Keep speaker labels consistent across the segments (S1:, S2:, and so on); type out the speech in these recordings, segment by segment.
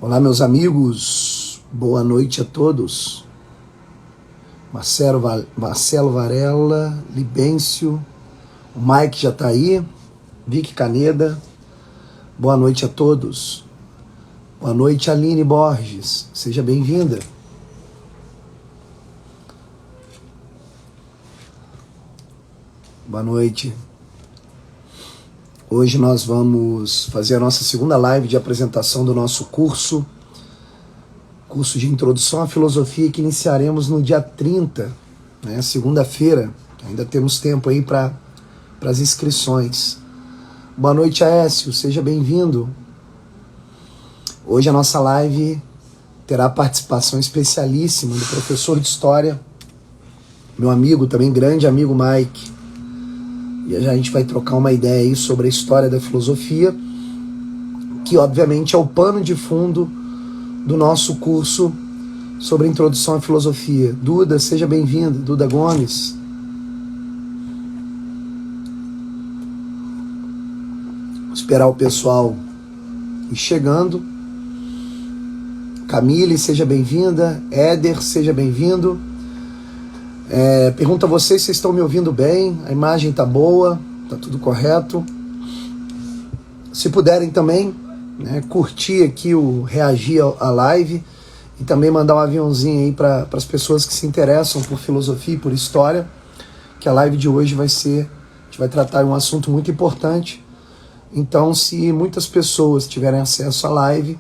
S1: Olá, meus amigos, boa noite a todos. Marcelo Varela, Libêncio, o Mike já está aí, Vicky Caneda, boa noite a todos. Boa noite, Aline Borges, seja bem-vinda. Boa noite. Hoje nós vamos fazer a nossa segunda live de apresentação do nosso curso de Introdução à Filosofia, que iniciaremos no dia 30, segunda-feira. Ainda temos tempo aí para as inscrições. Boa noite, Aécio, seja bem-vindo. Hoje a nossa live terá participação especialíssima do professor de História, meu amigo, também grande amigo Mike. E a gente vai trocar uma ideia aí sobre a história da filosofia, que obviamente é o pano de fundo do nosso curso sobre a Introdução à Filosofia. Duda, seja bem-vinda. Duda Gomes. Vou esperar o pessoal ir chegando. Camille, seja bem-vinda. Éder, seja bem-vindo. Pergunto a vocês se vocês estão me ouvindo bem, a imagem está boa, está tudo correto. Se puderem também, curtir aqui, reagir à live e também mandar um aviãozinho aí para as pessoas que se interessam por filosofia e por história, que a live de hoje a gente vai tratar de um assunto muito importante. Então, se muitas pessoas tiverem acesso à live,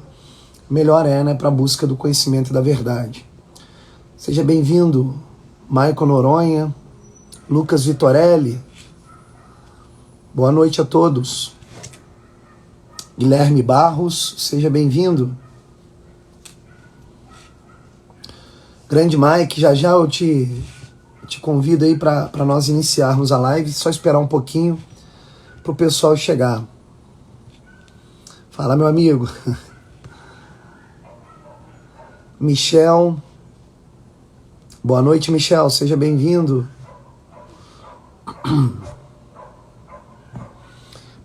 S1: melhor para a busca do conhecimento e da verdade. Seja bem-vindo, Maicon Noronha, Lucas Vitorelli, boa noite a todos. Guilherme Barros, seja bem-vindo. Grande Mike, já eu te convido aí para nós iniciarmos a live, só esperar um pouquinho para o pessoal chegar. Fala, meu amigo. Michel, boa noite, Michel, seja bem-vindo.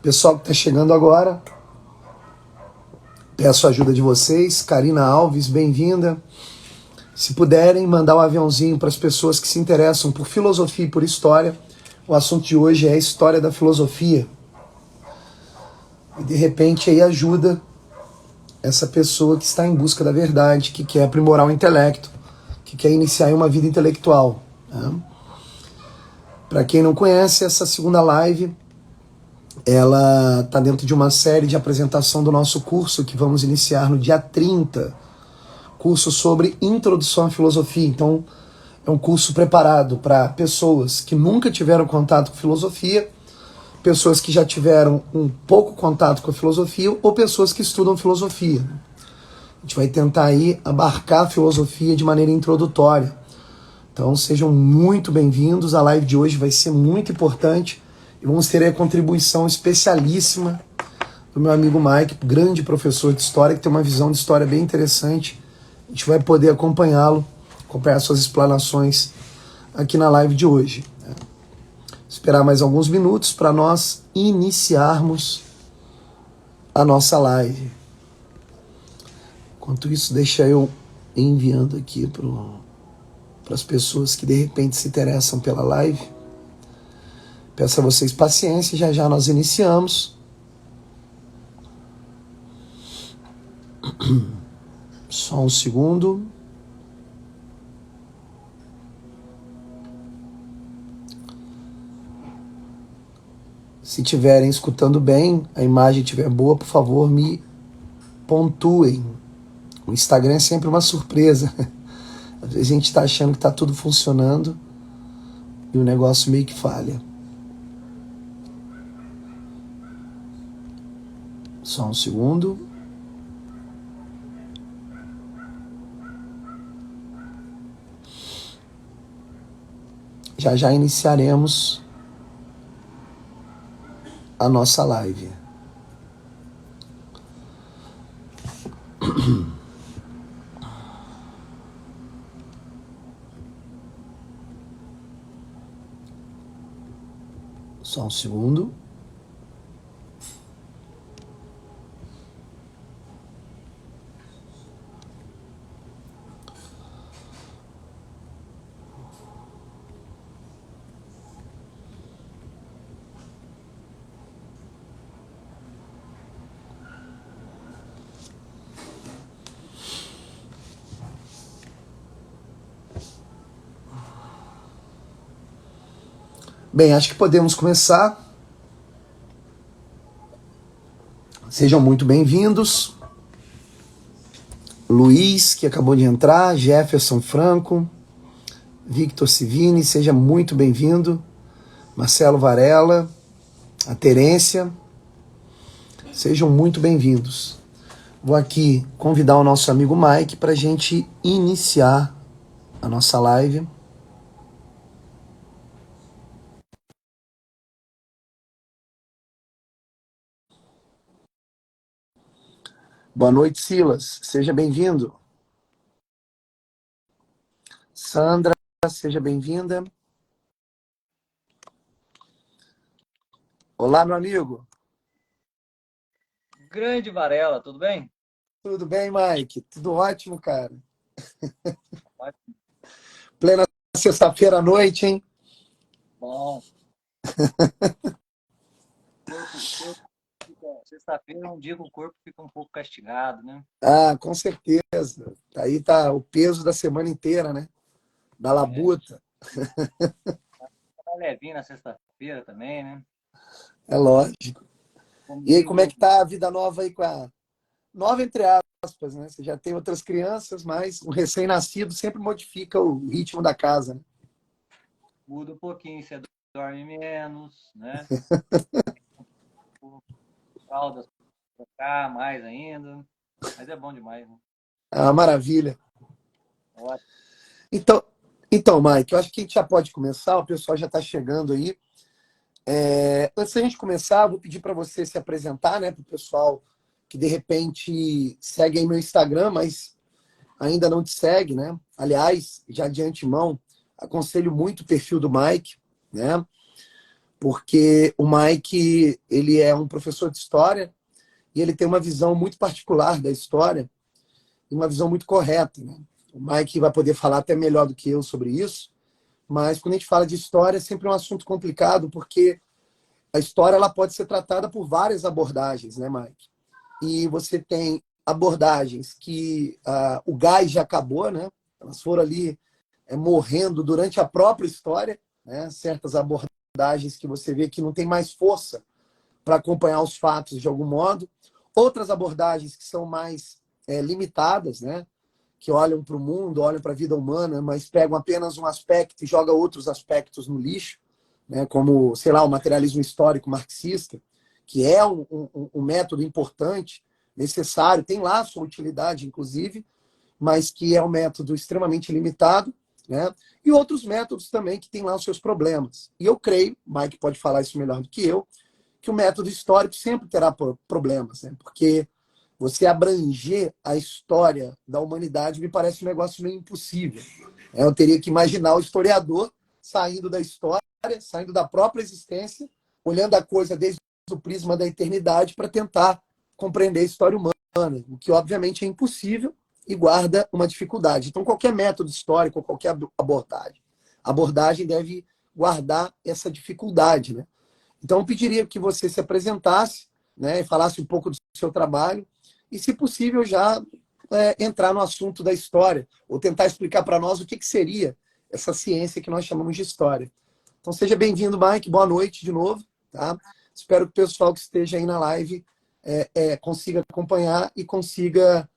S1: Pessoal que está chegando agora, peço a ajuda de vocês. Karina Alves, bem-vinda. Se puderem, mandar um aviãozinho para as pessoas que se interessam por filosofia e por história. O assunto de hoje é a história da filosofia. E de repente aí ajuda essa pessoa que está em busca da verdade, que quer aprimorar o intelecto, que quer iniciar uma vida intelectual. Para quem não conhece, essa segunda live, ela está dentro de uma série de apresentação do nosso curso que vamos iniciar no dia 30, curso sobre Introdução à Filosofia. Então, é um curso preparado para pessoas que nunca tiveram contato com filosofia, pessoas que já tiveram um pouco contato com a filosofia ou pessoas que estudam filosofia. A gente vai tentar aí abarcar a filosofia de maneira introdutória. Então sejam muito bem-vindos, a live de hoje vai ser muito importante e vamos ter a contribuição especialíssima do meu amigo Mike, grande professor de história, que tem uma visão de história bem interessante. A gente vai poder acompanhá-lo, acompanhar suas explanações aqui na live de hoje. Esperar mais alguns minutos para nós iniciarmos a nossa live. Enquanto isso, deixa eu enviando aqui para as pessoas que de repente se interessam pela live. Peço a vocês paciência, já nós iniciamos. Só um segundo. Se estiverem escutando bem, a imagem estiver boa, por favor, me pontuem. O Instagram é sempre uma surpresa. Às vezes a gente está achando que está tudo funcionando e o negócio meio que falha. Só um segundo. Já iniciaremos a nossa live. Só um segundo. Bem, acho que podemos começar. Sejam muito bem-vindos. Luiz, que acabou de entrar, Jefferson Franco, Victor Civini, seja muito bem-vindo. Marcelo Varela, a Terência, sejam muito bem-vindos. Vou aqui convidar o nosso amigo Mike para a gente iniciar a nossa live. Boa noite, Silas. Seja bem-vindo. Sandra, seja bem-vinda. Olá, meu amigo.
S2: Grande Varela, tudo bem?
S1: Tudo bem, Mike? Tudo ótimo, cara.
S2: Ótimo.
S1: Plena sexta-feira à noite, hein?
S2: Bom, corpo sexta-feira é um dia que o corpo fica um pouco castigado, né?
S1: Ah, com certeza. Aí tá o peso da semana inteira, né? Da
S2: É,
S1: labuta.
S2: tá levinho na sexta-feira também, né?
S1: É lógico. E aí, como é
S2: Comigo,
S1: que tá a vida nova aí com a... Nova entre aspas, né? Você já tem outras crianças, mas um recém-nascido sempre modifica o ritmo da casa, né?
S2: muda um pouquinho, você dorme menos, né? Fraldas pra trocar mais ainda, mas é bom demais, né?
S1: Ah, maravilha.
S2: Ótimo.
S1: Então, então, Mike, eu acho que a gente já pode começar, o pessoal já está chegando aí. Antes da gente começar, eu vou pedir para você se apresentar, né, para o pessoal que de repente segue aí meu Instagram, mas ainda não te segue, né? Aliás, já de antemão, aconselho muito o perfil do Mike, né? Porque o Mike, ele é um professor de história e ele tem uma visão muito particular da história e uma visão muito correta, né? O Mike vai poder falar até melhor do que eu sobre isso, mas quando a gente fala de história, é sempre um assunto complicado, porque a história ela pode ser tratada por várias abordagens, né, Mike? E você tem abordagens que o gás já acabou, né? Elas foram ali morrendo durante a própria história, né? Certas abordagens que você vê que não tem mais força para acompanhar os fatos de algum modo. Outras abordagens que são mais limitadas, né? Que olham para o mundo, olham para a vida humana, mas pegam apenas um aspecto e jogam outros aspectos no lixo, né? Como, sei lá, o materialismo histórico marxista, que é um método importante, necessário, tem lá a sua utilidade, inclusive, mas que é um método extremamente limitado, né? E outros métodos também que têm lá os seus problemas. E eu creio, Mike pode falar isso melhor do que eu, que o método histórico sempre terá problemas, né? Porque você abranger a história da humanidade me parece um negócio meio impossível. Eu teria que imaginar o historiador saindo da história, saindo da própria existência, olhando a coisa desde o prisma da eternidade para tentar compreender a história humana, o que obviamente é impossível e guarda uma dificuldade. Então, qualquer método histórico, qualquer abordagem deve guardar essa dificuldade, né? Então, eu pediria que você se apresentasse, né, e falasse um pouco do seu trabalho e, se possível, já entrar no assunto da história ou tentar explicar para nós o que seria essa ciência que nós chamamos de história. Então, seja bem-vindo, Mike. Boa noite de novo. Tá? Espero que o pessoal que esteja aí na live consiga acompanhar e consiga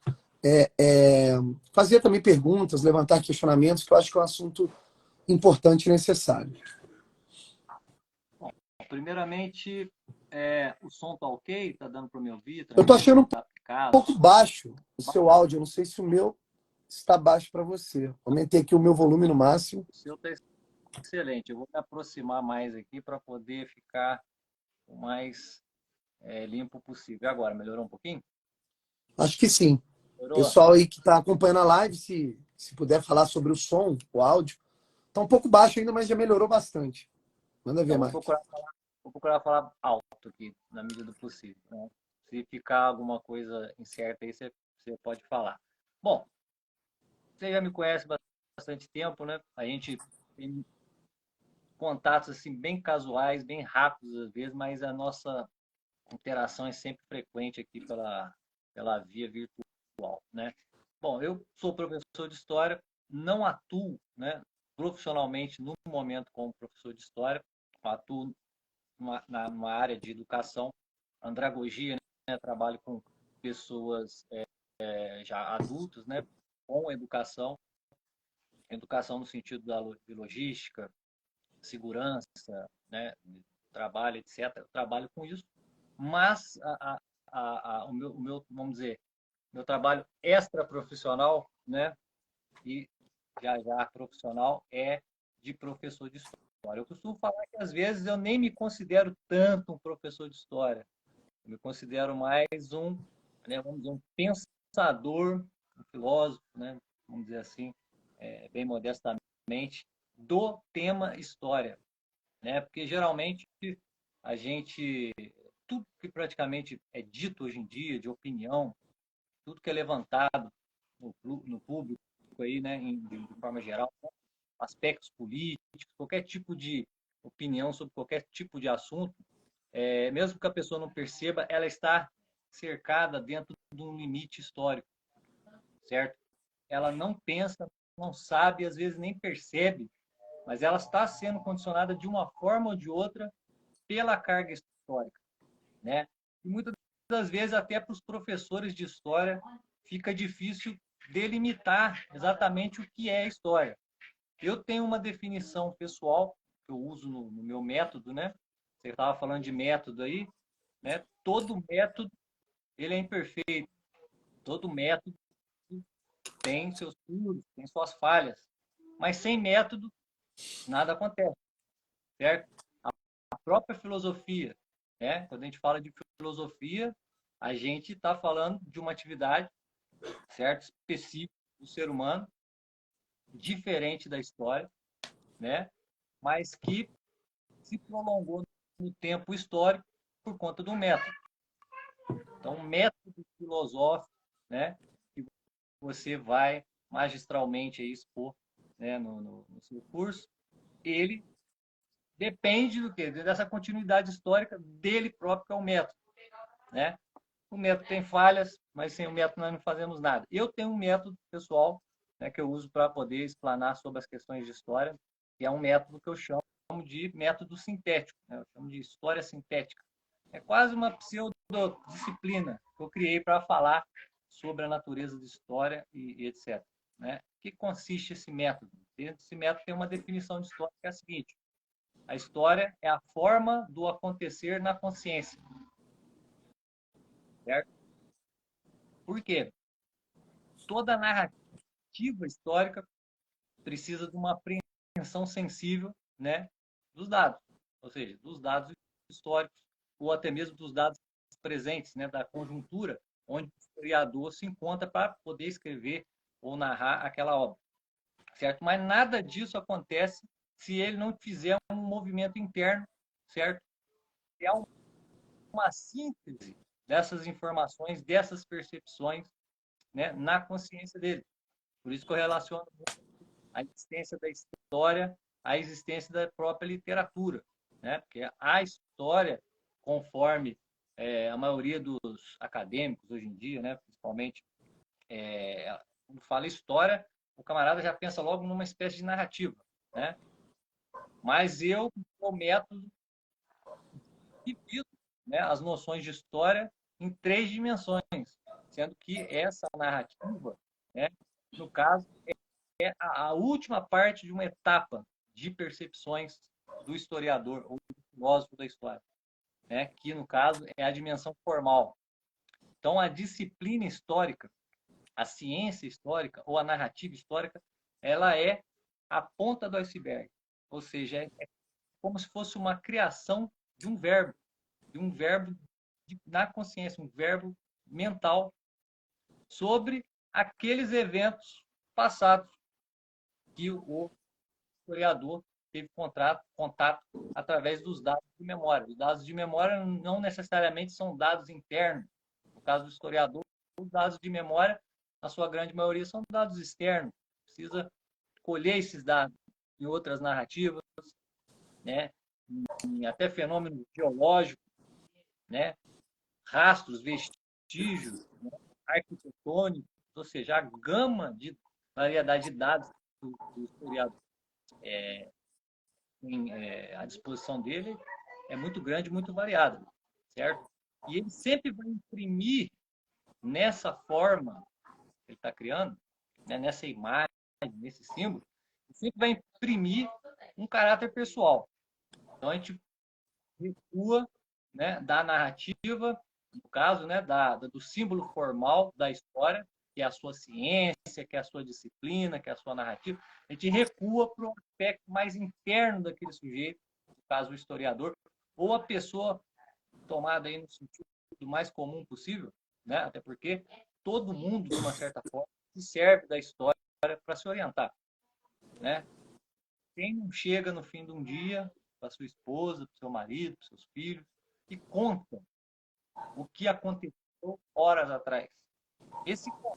S1: fazer também perguntas, levantar questionamentos, que eu acho que é um assunto importante e necessário.
S2: Bom, primeiramente, o som tá ok? Tá dando para me ouvir?
S1: Eu estou
S2: Tranquilo?
S1: achando um
S2: Tá aplicado?
S1: pouco baixo o seu áudio. Eu não sei se o meu está baixo para você. Aumentei aqui o meu volume no máximo.
S2: O seu tá excelente. Eu vou me aproximar mais aqui para poder ficar o mais limpo possível. E agora, melhorou um pouquinho?
S1: Acho que sim.
S2: Melhorou?
S1: Pessoal aí que está acompanhando a live, se puder falar sobre o som, o áudio, está um pouco baixo ainda, mas já melhorou bastante. Manda ver,
S2: Então,
S1: Mike.
S2: vou procurar falar alto aqui, na medida do possível, né? Se ficar alguma coisa incerta aí, você pode falar. Bom, você já me conhece há bastante tempo, né? A gente tem contatos assim bem casuais, bem rápidos às vezes, mas a nossa interação é sempre frequente aqui pela via virtual, né? Bom, eu sou professor de história, não atuo, né, profissionalmente no momento como professor de história, atuo numa área de educação, andragogia, né? Trabalho com pessoas já adultos, né? Com educação, educação no sentido de logística, segurança, né? Trabalho, etc. Eu trabalho com isso, mas vamos dizer, meu trabalho extra-profissional, né? E já profissional é de professor de história. Eu costumo falar que às vezes eu nem me considero tanto um professor de história. Eu me considero mais né, vamos dizer, um pensador, um filósofo, né? Vamos dizer assim, bem modestamente, do tema história, né? Porque geralmente a gente, tudo que praticamente é dito hoje em dia de opinião, tudo que é levantado no público aí, né, de forma geral, né, aspectos políticos, qualquer tipo de opinião sobre qualquer tipo de assunto, mesmo que a pessoa não perceba, ela está cercada dentro de um limite histórico, certo? Ela não pensa, não sabe, às vezes nem percebe, mas ela está sendo condicionada de uma forma ou de outra pela carga histórica, né? E muitas das vezes até para os professores de história fica difícil delimitar exatamente o que é história. Eu tenho uma definição pessoal que eu uso no meu método, né? Você estava falando de método aí, né? Todo método ele é imperfeito. Todo método tem seus furos, tem suas falhas. Mas sem método nada acontece, certo? A própria filosofia, né? Quando a gente fala de filosofia, a gente está falando de uma atividade, certo? Específica do ser humano, diferente da história, né? Mas que se prolongou no tempo histórico por conta do método. Então, o método filosófico, né, que você vai magistralmente aí expor, né, no seu curso, ele depende do quê? Dessa continuidade histórica dele próprio, que é o método, né? O método tem falhas, mas sem o método nós não fazemos nada. Eu tenho um método pessoal, né, que eu uso para poder explanar sobre as questões de história, que é um método que eu chamo de método sintético, né? Eu chamo de história sintética. É quase uma pseudodisciplina que eu criei para falar sobre a natureza de história e etc. Né? O que consiste esse método? Dentro desse método tem uma definição de história que é a seguinte: a história é a forma do acontecer na consciência. Certo? Por quê? Toda narrativa histórica precisa de uma apreensão sensível, né, dos dados, ou seja, dos dados históricos ou até mesmo dos dados presentes, né, da conjuntura onde o historiador se encontra para poder escrever ou narrar aquela obra, certo? Mas nada disso acontece se ele não fizer um movimento interno, certo? É uma síntese dessas informações, dessas percepções, né, na consciência dele. Por isso que eu relaciono a existência da história à existência da própria literatura, né? Porque a história, conforme a maioria dos acadêmicos hoje em dia, né, principalmente, quando fala história, o camarada já pensa logo numa espécie de narrativa, né? Mas eu, o método, divido, né, as noções de história em três dimensões, sendo que essa narrativa, né, no caso, é a última parte de uma etapa de percepções do historiador ou do filósofo da história, né? Que, no caso, é a dimensão formal. Então, a disciplina histórica, a ciência histórica ou a narrativa histórica, ela é a ponta do iceberg. Ou seja, é como se fosse uma criação de um verbo na consciência, um verbo mental sobre aqueles eventos passados que o historiador teve contato através dos dados de memória. Os dados de memória não necessariamente são dados internos. No caso do historiador, os dados de memória, na sua grande maioria, são dados externos. Precisa colher esses dados em outras narrativas, né? Em até fenômenos geológicos, né? Rastros, vestígios, né? Arquitetônicos, ou seja, a gama de variedade de dados do historiador tem à disposição dele é muito grande, muito variada, certo? E ele sempre vai imprimir nessa forma que ele está criando, né, nessa imagem, nesse símbolo, ele sempre vai imprimir um caráter pessoal. Então a gente recua, né, da narrativa, no caso, né, do símbolo formal da história, que é a sua ciência, que é a sua disciplina, que é a sua narrativa. A gente recua para o aspecto mais interno daquele sujeito, no caso o historiador, ou a pessoa tomada aí no sentido mais comum possível, né? Até porque todo mundo, de uma certa forma, se serve da história para se orientar, né? Quem não chega no fim de um dia para sua esposa, para seu marido, para seus filhos, e conta o que aconteceu horas atrás. Esse contar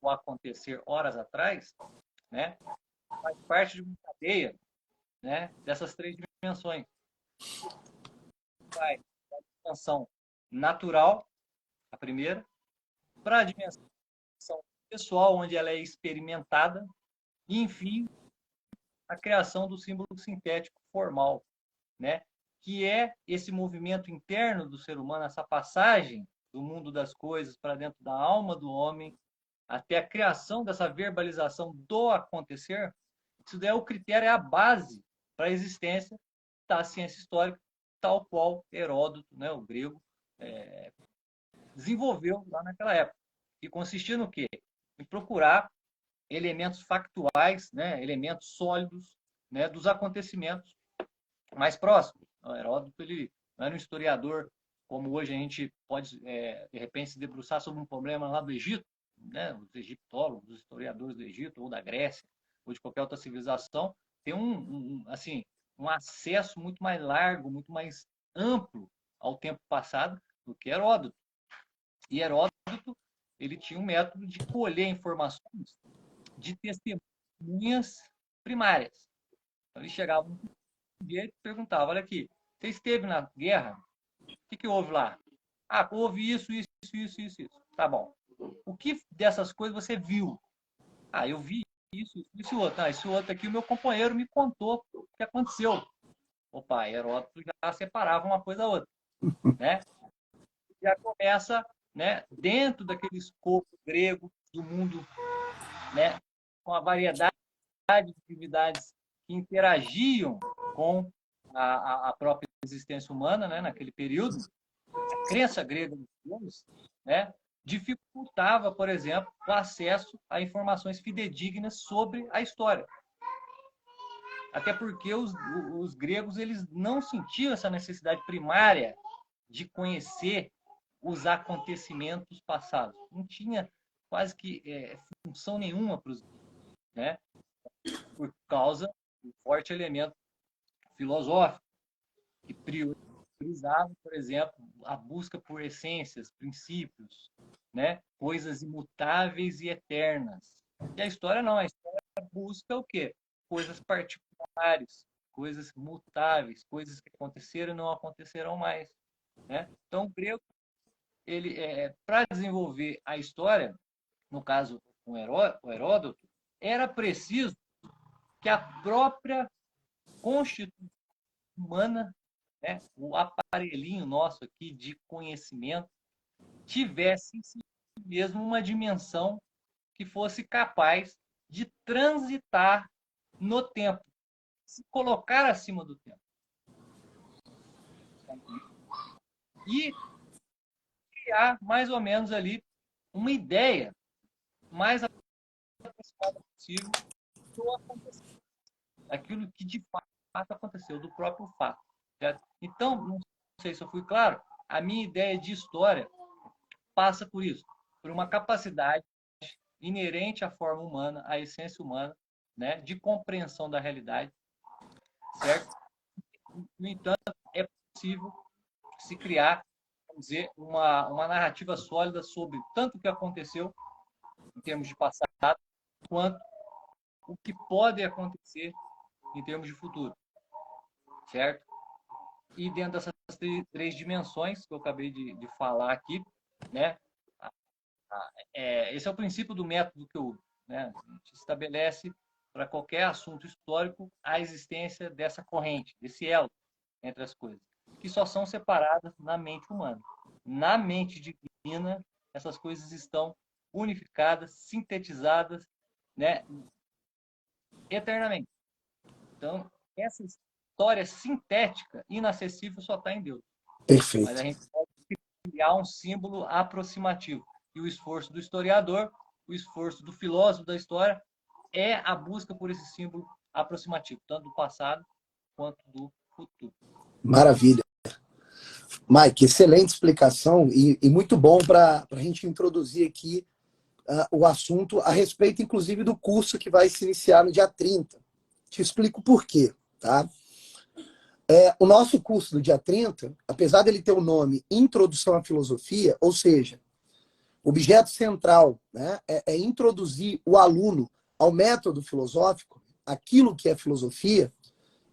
S2: o acontecer horas atrás, né, faz parte de uma cadeia, né, dessas três dimensões. Vai da dimensão natural, a primeira, para a dimensão pessoal, onde ela é experimentada, e, enfim, a criação do símbolo sintético formal, né? Que é esse movimento interno do ser humano, essa passagem do mundo das coisas para dentro da alma do homem, até a criação dessa verbalização do acontecer. Isso daí é o critério, é a base para a existência da ciência histórica, tal qual Heródoto, né, o grego, desenvolveu lá naquela época. E consistia no quê? Em procurar elementos factuais, né, elementos sólidos, né, dos acontecimentos mais próximos. O Heródoto ele não era um historiador como hoje a gente pode, de repente, se debruçar sobre um problema lá do Egito, né, os egiptólogos, os historiadores do Egito ou da Grécia ou de qualquer outra civilização, tem assim, um acesso muito mais largo, muito mais amplo ao tempo passado do que Heródoto. E Heródoto ele tinha um método de colher informações de testemunhas primárias. Então, ele chegava um dia e perguntava: olha aqui, você esteve na guerra? O que houve lá? Ah, houve isso, isso, isso, isso, isso. Tá bom. O que dessas coisas você viu? Ah, eu vi isso, isso e outro. Ah, isso outro aqui, o meu companheiro me contou o que aconteceu. Opa, Heródoto já separava uma coisa da outra, né? Já começa, né, dentro daquele escopo grego do mundo, né, com a variedade de atividades que interagiam com a própria existência humana, né, naquele período, a crença grega dos deuses, né, dificultava, por exemplo, o acesso a informações fidedignas sobre a história. Até porque os gregos eles não sentiam essa necessidade primária de conhecer os acontecimentos passados. Não tinha quase que função nenhuma para os, né, por causa do forte elemento filosófico, que priorizava, por exemplo, a busca por essências, princípios, né? Coisas imutáveis e eternas. E a história não, a história busca o quê? Coisas particulares, coisas mutáveis, coisas que aconteceram e não acontecerão mais. Né? Então, o grego, ele, para desenvolver a história, no caso, o Heródoto, era preciso que a própria constituição humana, né, o aparelhinho nosso aqui de conhecimento, tivesse em si mesmo uma dimensão que fosse capaz de transitar no tempo, se colocar acima do tempo. E criar mais ou menos ali uma ideia mais aproximada possível do acontecimento, aquilo que de fato aconteceu, do próprio fato. Certo? Então, não sei se eu fui claro, a minha ideia de história passa por isso, por uma capacidade inerente à forma humana, à essência humana, né, de compreensão da realidade, certo? No entanto, é possível se criar, vamos dizer, uma narrativa sólida sobre tanto o que aconteceu em termos de passado, quanto o que pode acontecer em termos de futuro, certo? E dentro dessas três dimensões que eu acabei de falar aqui, né? Esse é o princípio do método que eu, né, a gente estabelece para qualquer assunto histórico, a existência dessa corrente, desse elo entre as coisas, que só são separadas na mente humana. Na mente divina, essas coisas estão unificadas, sintetizadas, né, eternamente. Então, essa história sintética, inacessível, só está em Deus. Mas
S1: Perfeito.
S2: a gente pode criar um símbolo aproximativo. E o esforço do historiador, o esforço do filósofo da história, é a busca por esse símbolo aproximativo, tanto do passado quanto do futuro.
S1: Maravilha. Mike, excelente explicação e muito bom para a gente introduzir aqui o assunto a respeito, inclusive, do curso que vai se iniciar no dia 30. Te explico por quê, tá? O nosso curso do dia 30, apesar dele ter o nome Introdução à Filosofia, ou seja, o objeto central, né, é introduzir o aluno ao método filosófico, aquilo que é filosofia.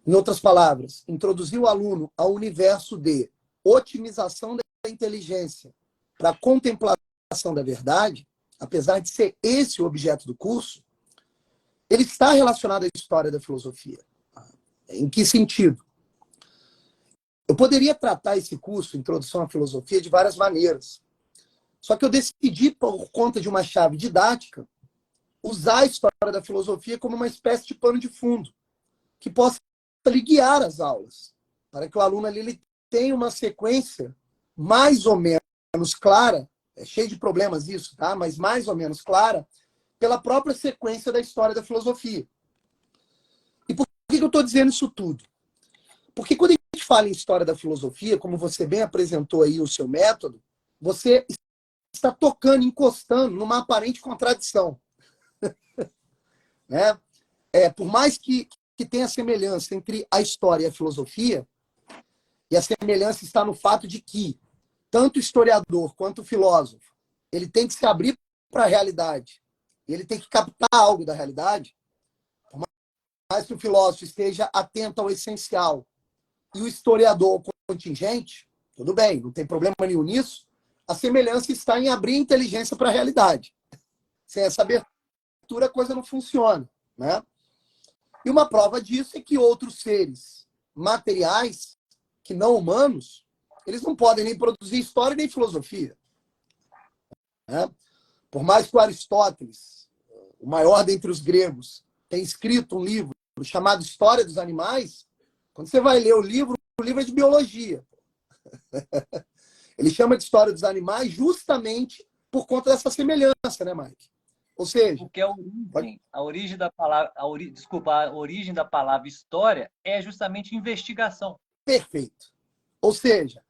S1: Em outras palavras, introduzir o aluno ao universo de otimização da inteligência para contemplação da verdade, apesar de ser esse o objeto do curso, ele está relacionado à história da filosofia. Em que sentido? Eu poderia tratar esse curso, Introdução à Filosofia, de várias maneiras. Só que eu decidi, por conta de uma chave didática, usar a história da filosofia como uma espécie de pano de fundo, que possa lhe guiar as aulas, para que o aluno ali ele tenha uma sequência mais ou menos clara, é cheio de problemas isso, tá? Mas mais ou menos clara, pela própria sequência da história da filosofia. E por que eu estou dizendo isso tudo? Porque quando a gente fala em história da filosofia, como você bem apresentou aí o seu método, você está tocando, encostando numa aparente contradição. Né? Por mais que tenha semelhança entre a história e a filosofia, e a semelhança está no fato de que tanto o historiador quanto o filósofo, ele tem que se abrir para a realidade, ele tem que captar algo da realidade, por mais que o filósofo esteja atento ao essencial e o historiador ao contingente, tudo bem, não tem problema nenhum nisso, a semelhança está em abrir a inteligência para a realidade. Sem essa abertura, a coisa não funciona, né? E uma prova disso é que outros seres materiais, que não humanos, eles não podem nem produzir história nem filosofia. Né? Por mais que o Aristóteles, o maior dentre os gregos, tenha escrito um livro chamado História dos Animais, quando você vai ler o livro é de biologia. Ele chama de História dos Animais justamente por conta dessa semelhança, né, Mike? Ou seja,
S2: porque a origem da palavra, a origem da palavra história é justamente investigação.
S1: Perfeito. Ou seja,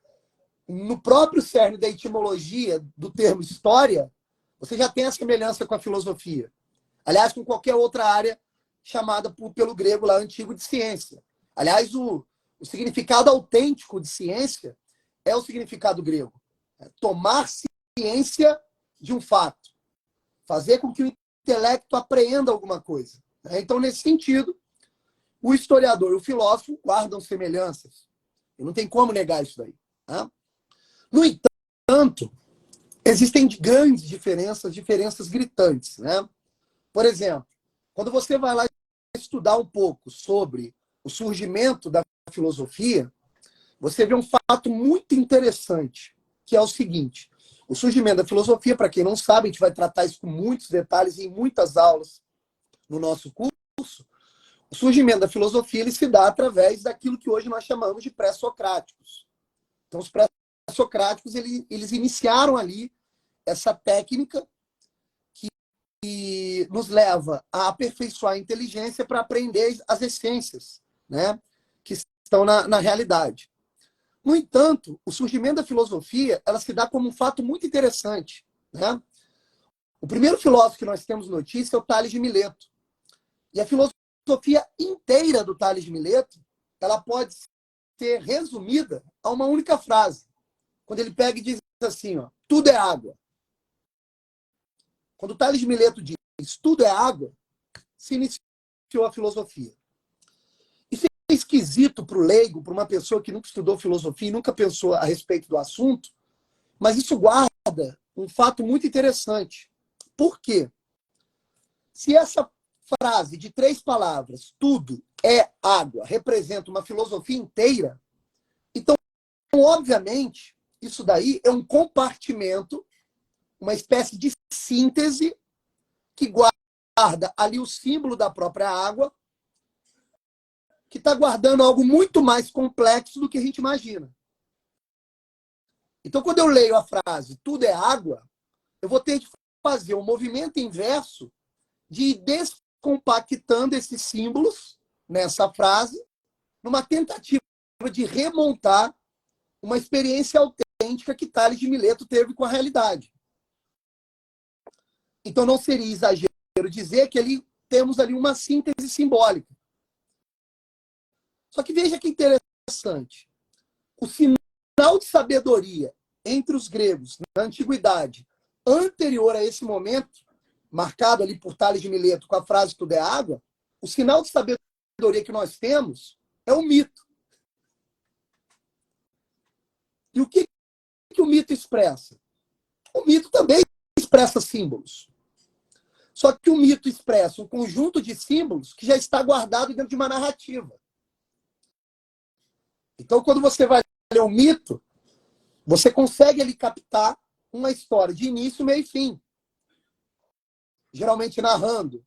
S1: no próprio cerne da etimologia do termo história, você já tem a semelhança com a filosofia. Aliás, com qualquer outra área chamada pelo grego lá antigo de ciência. Aliás, o significado autêntico de ciência é o significado grego. É tomar ciência de um fato. Fazer com que o intelecto apreenda alguma coisa. Então, nesse sentido, o historiador e o filósofo guardam semelhanças. E não tem como negar isso daí. Tá? No entanto, existem grandes diferenças gritantes. Né? Por exemplo, quando você vai lá estudar um pouco sobre o surgimento da filosofia, você vê um fato muito interessante, que é o seguinte. O surgimento da filosofia, para quem não sabe, a gente vai tratar isso com muitos detalhes em muitas aulas no nosso curso. O surgimento da filosofia ele se dá através daquilo que hoje nós chamamos de pré-socráticos. Então, os pré-socráticos eles iniciaram ali essa técnica que nos leva a aperfeiçoar a inteligência para aprender as essências, né, que estão na realidade. No entanto, o surgimento da filosofia ela se dá como um fato muito interessante. Né? O primeiro filósofo que nós temos notícia é o Tales de Mileto. E a filosofia inteira do Tales de Mileto ela pode ser resumida a uma única frase. Quando ele pega e diz assim, ó, tudo é água. Quando o Tales de Mileto diz tudo é água, se iniciou a filosofia. Isso é esquisito para o leigo, para uma pessoa que nunca estudou filosofia e nunca pensou a respeito do assunto, mas isso guarda um fato muito interessante. Por quê? Se essa frase de 3 palavras, tudo é água, representa uma filosofia inteira, então, obviamente, isso daí é um compartimento, uma espécie de síntese que guarda ali o símbolo da própria água, que está guardando algo muito mais complexo do que a gente imagina. Então, quando eu leio a frase tudo é água, eu vou ter que fazer um movimento inverso de ir descompactando esses símbolos nessa frase, numa tentativa de remontar uma experiência autêntica que Tales de Mileto teve com a realidade. Então, não seria exagero dizer que temos ali uma síntese simbólica. Só que veja que interessante. O sinal de sabedoria entre os gregos na antiguidade, anterior a esse momento, marcado ali por Tales de Mileto com a frase tudo é água, o sinal de sabedoria que nós temos é o mito. E o que o mito expressa? O mito também expressa símbolos. Só que o mito expressa um conjunto de símbolos que já está guardado dentro de uma narrativa. Então, quando você vai ler um mito, você consegue ali captar uma história de início, meio e fim. Geralmente narrando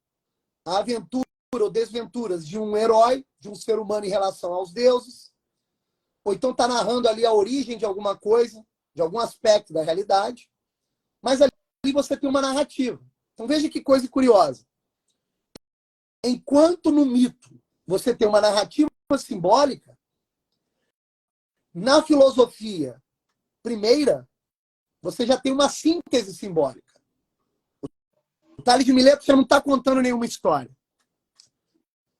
S1: a aventura ou desventuras de um herói, de um ser humano em relação aos deuses. Ou então está narrando ali a origem de alguma coisa, de algum aspecto da realidade. Mas ali você tem uma narrativa. Então veja que coisa curiosa. Enquanto no mito você tem uma narrativa simbólica, na filosofia primeira, você já tem uma síntese simbólica. O Tales de Mileto já não está contando nenhuma história.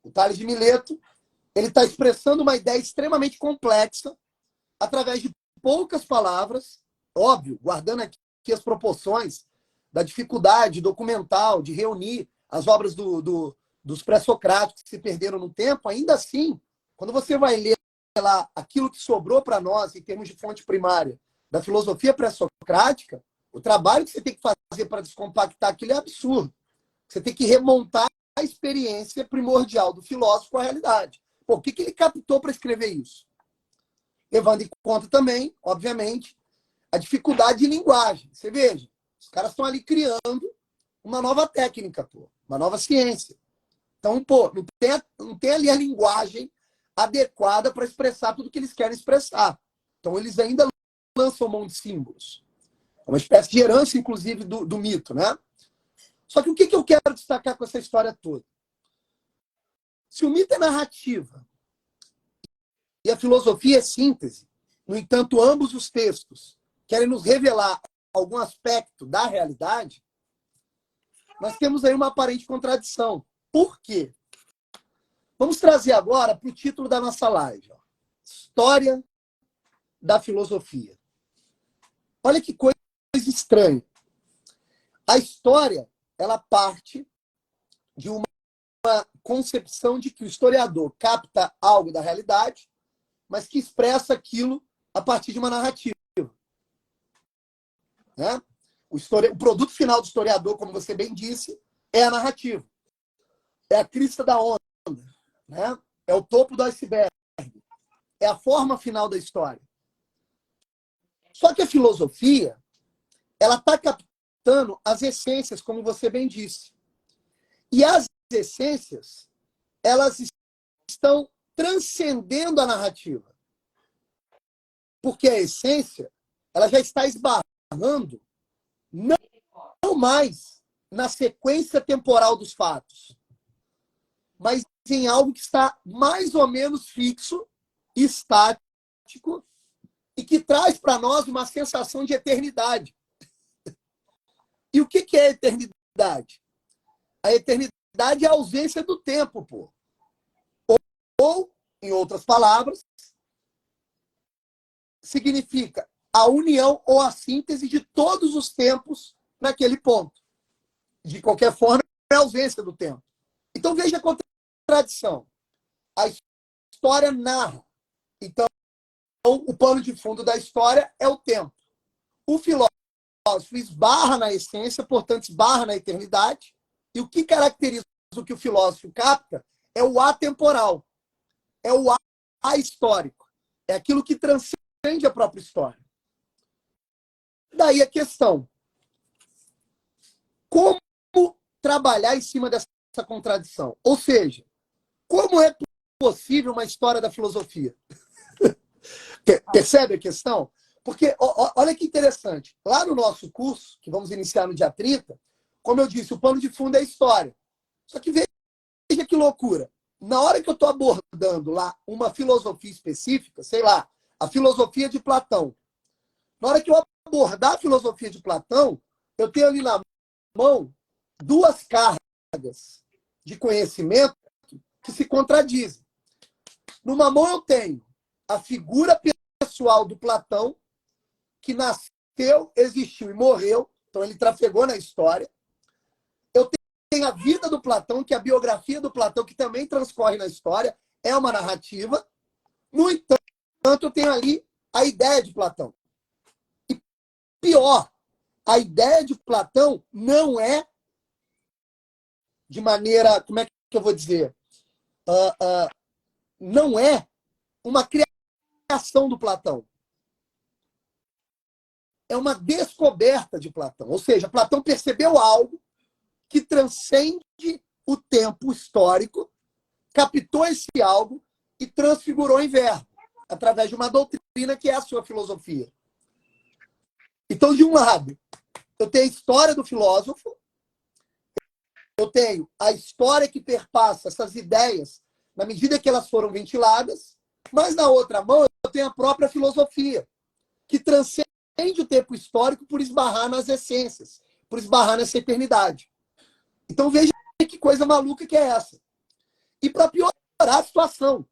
S1: O Tales de Mileto ele está expressando uma ideia extremamente complexa através de poucas palavras, óbvio, guardando aqui as proporções da dificuldade documental de reunir as obras dos pré-socráticos que se perderam no tempo. Ainda assim, quando você vai ler lá aquilo que sobrou para nós em termos de fonte primária da filosofia pré-socrática, o trabalho que você tem que fazer para descompactar aquilo é absurdo. Você tem que remontar a experiência primordial do filósofo com a realidade. Pô, o que ele captou para escrever isso? Levando em conta também, obviamente, a dificuldade de linguagem. Você veja, os caras estão ali criando uma nova técnica, pô, uma nova ciência. Então, pô, não tem ali a linguagem adequada para expressar tudo que eles querem expressar. Então, eles ainda lançam mão de símbolos. É uma espécie de herança, inclusive, do mito, né? Só que o que eu quero destacar com essa história toda? Se o mito é narrativa e a filosofia é síntese, no entanto, ambos os textos querem nos revelar algum aspecto da realidade, nós temos aí uma aparente contradição. Por quê? Vamos trazer agora para o título da nossa live. Ó. História da filosofia. Olha que coisa estranha. A história, ela parte de uma concepção de que o historiador capta algo da realidade, mas que expressa aquilo a partir de uma narrativa. Né? O produto final do historiador, como você bem disse, é a narrativa. É a crista da onda. Né? É o topo do iceberg. É a forma final da história. Só que a filosofia, ela está captando as essências, como você bem disse. E as essências, elas estão transcendendo a narrativa. Porque a essência, ela já está esbarrando não mais na sequência temporal dos fatos, mas em algo que está mais ou menos fixo, estático, e que traz para nós uma sensação de eternidade. E o que é a eternidade? A eternidade é a ausência do tempo, pô. Ou, em outras palavras, significa a união ou a síntese de todos os tempos naquele ponto. De qualquer forma, é a ausência do tempo. Então, veja a contradição. A história narra. Então, o pano de fundo da história é o tempo. O filósofo esbarra na essência, portanto, esbarra na eternidade. E o que caracteriza o que o filósofo capta é o atemporal, é o ahistórico, é aquilo que transcende a própria história. Daí a questão, como trabalhar em cima dessa contradição? Ou seja, como é possível uma história da filosofia? Percebe a questão? Porque, olha que interessante, lá no nosso curso, que vamos iniciar no dia 30, como eu disse, o pano de fundo é a história. Só que veja que loucura. Na hora que eu estou abordando lá uma filosofia específica, sei lá, a filosofia de Platão, na hora que eu abordar a filosofia de Platão, eu tenho ali na mão duas cargas de conhecimento que se contradizem. Numa mão eu tenho a figura pessoal do Platão, que nasceu, existiu e morreu, então ele trafegou na história. Eu tenho a vida do Platão, que é a biografia do Platão, que também transcorre na história, é uma narrativa. No entanto, eu tenho ali a ideia de Platão. E pior, a ideia de Platão não é de maneira, como é que eu vou dizer? Não é uma criação do Platão. É uma descoberta de Platão. Ou seja, Platão percebeu algo que transcende o tempo histórico, captou esse algo e transfigurou em verbo, através de uma doutrina que é a sua filosofia. Então, de um lado, eu tenho a história do filósofo, eu tenho a história que perpassa essas ideias na medida que elas foram ventiladas, mas na outra mão eu tenho a própria filosofia, que transcende o tempo histórico por esbarrar nas essências, por esbarrar nessa eternidade. Então veja que coisa maluca que é essa. E para piorar a situação,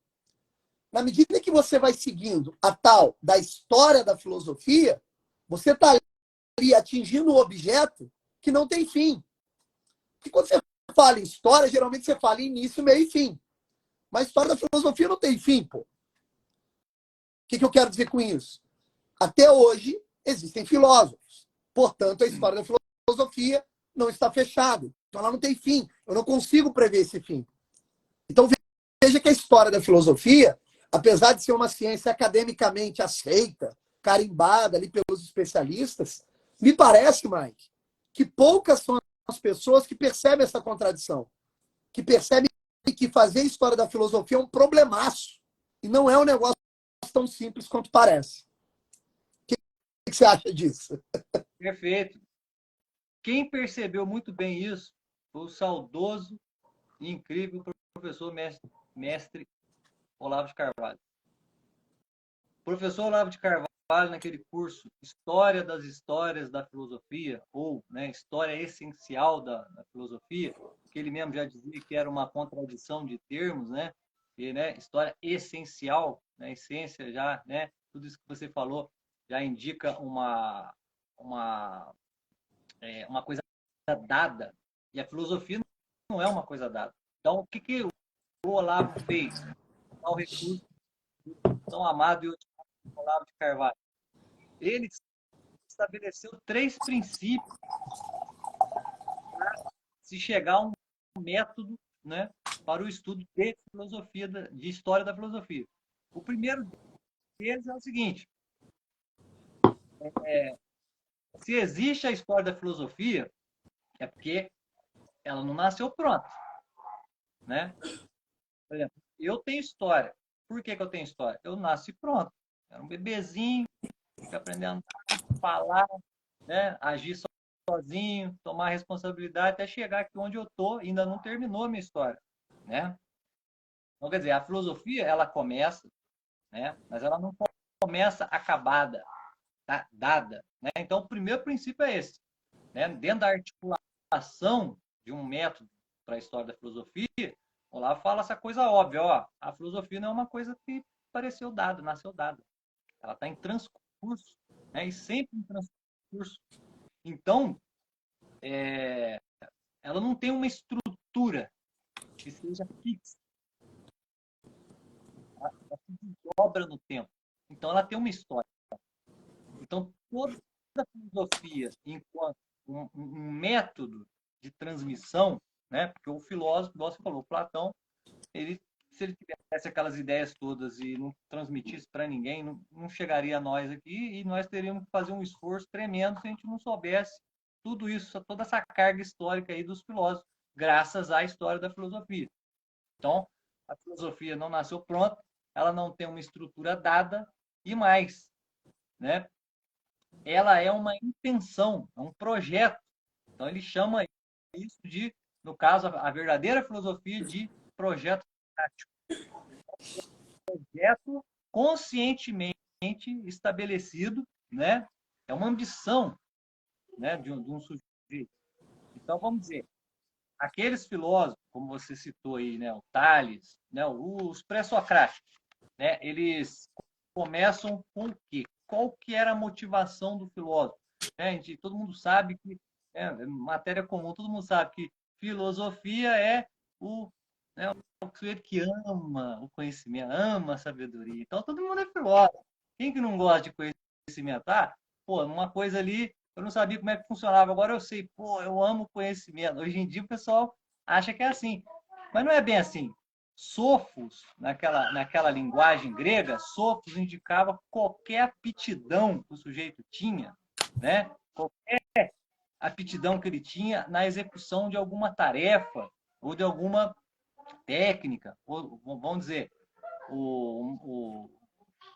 S1: na medida que você vai seguindo a tal da história da filosofia, você está ali atingindo um objeto que não tem fim. Porque quando você fala em história, geralmente você fala em início, meio e fim. Mas a história da filosofia não tem fim, pô. O que eu quero dizer com isso? Até hoje, existem filósofos. Portanto, a história da filosofia não está fechada. Então, ela não tem fim. Eu não consigo prever esse fim. Então, veja que a história da filosofia, apesar de ser uma ciência academicamente aceita, carimbada ali pelos especialistas, me parece, Mike, que poucas são as pessoas que percebem essa contradição, que percebem que fazer história da filosofia é um problemaço e não é um negócio tão simples quanto parece. O que você acha disso?
S2: Perfeito. Quem percebeu muito bem isso foi o saudoso e incrível professor mestre Olavo de Carvalho. O professor Olavo de Carvalho, naquele curso História das Histórias da Filosofia, ou História Essencial da Filosofia, que ele mesmo já dizia que era uma contradição de termos, né? E, história essencial, essência já, tudo isso que você falou já indica uma coisa dada, e a filosofia não é uma coisa dada. Então, o que o Olavo fez? O recurso tão amado e Olavo de Carvalho. Ele estabeleceu 3 princípios para se chegar a um método, para o estudo de filosofia, de história da filosofia. O primeiro deles é o seguinte: se existe a história da filosofia, é porque ela não nasceu pronta, né? Por exemplo, eu tenho história. Por que eu tenho história? Eu nasci pronto. Era um bebezinho, fica aprendendo a falar, agir sozinho, tomar responsabilidade até chegar aqui onde eu estou. Ainda não terminou a minha história, né? Então, quer dizer, a filosofia ela começa, mas ela não começa acabada, tá? Dada, né? Então, o primeiro princípio é esse, Dentro da articulação de um método para a história da filosofia, Olavo fala essa coisa óbvia, ó, a filosofia não é uma coisa que pareceu dada, nasceu dada. Ela está em transcurso, e sempre em transcurso. Então, ela não tem uma estrutura que seja fixa. Ela se desdobra no tempo. Então, ela tem uma história. Então, toda a filosofia, enquanto um método de transmissão, né? Porque o filósofo, igual você falou, Platão, se ele tivesse aquelas ideias todas e não transmitisse para ninguém, não chegaria a nós aqui e nós teríamos que fazer um esforço tremendo se a gente não soubesse tudo isso, toda essa carga histórica aí dos filósofos, graças à história da filosofia. Então, a filosofia não nasceu pronta, ela não tem uma estrutura dada e mais, né? Ela é uma intenção, é um projeto. Então, ele chama isso de, no caso, a verdadeira filosofia de projeto prático. Projeto conscientemente estabelecido, né? É uma ambição, né, de um sujeito. Então, vamos dizer, aqueles filósofos, como você citou aí, né, o Tales, né, os pré-socráticos, né, eles começam com o quê? Qual que era a motivação do filósofo? Né? Todo mundo sabe que, é matéria comum, todo mundo sabe que filosofia é né, o sujeito que ama o conhecimento, ama a sabedoria. Então, todo mundo é filósofo. Quem que não gosta de conhecimento? Ah, pô, uma coisa ali, eu não sabia como é que funcionava, agora eu sei, pô, eu amo conhecimento. Hoje em dia o pessoal acha que é assim, mas não é bem assim. Sofos, naquela linguagem grega, sofos indicava qualquer aptidão que o sujeito tinha, né? Qualquer aptidão que ele tinha na execução de alguma tarefa ou de alguma técnica. Ou, vamos dizer, o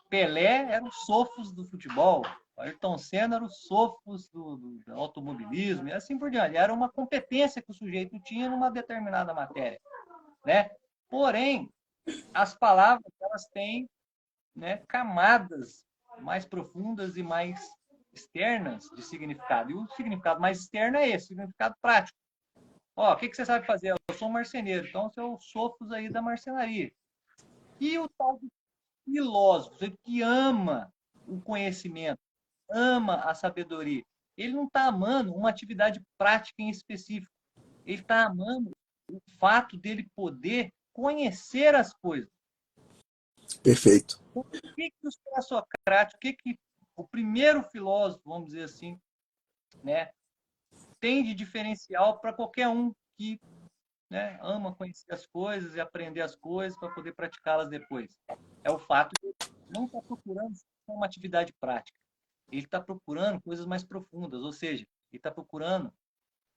S2: Pelé era o sofos do futebol, o Ayrton Senna era o sofos do automobilismo, e assim por diante. Era uma competência que o sujeito tinha numa determinada matéria, né? Porém, as palavras elas têm, né, camadas mais profundas e mais externas de significado. E o significado mais externo é esse, o significado prático. Ó, o que você sabe fazer? Eu sou um marceneiro, então sou sofos aí da marcenaria. E o tal do filósofo, ele que ama o conhecimento, ama a sabedoria, ele não está amando uma atividade prática em específico. Ele está amando o fato dele poder conhecer as coisas.
S1: Perfeito.
S2: O que os pré-socráticos, que o primeiro filósofo, vamos dizer assim, né, tem de diferencial para qualquer um que, né, ama conhecer as coisas e aprender as coisas para poder praticá-las depois? É o fato de não estar procurando uma atividade prática. Ele está procurando coisas mais profundas, ou seja, ele está procurando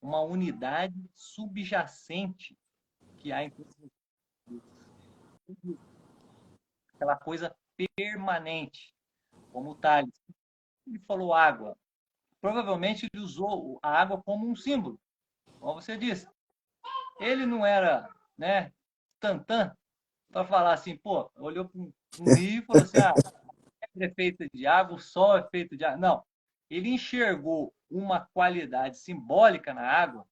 S2: uma unidade subjacente que há em aquela coisa permanente, como o Tales. Ele falou água. Provavelmente ele usou a água como um símbolo, como você disse. Ele não era, né, tantã para falar assim, pô, olhou para um rio e falou assim, ah, é feita de água, o sol é feito de água. Não, ele enxergou uma qualidade simbólica na água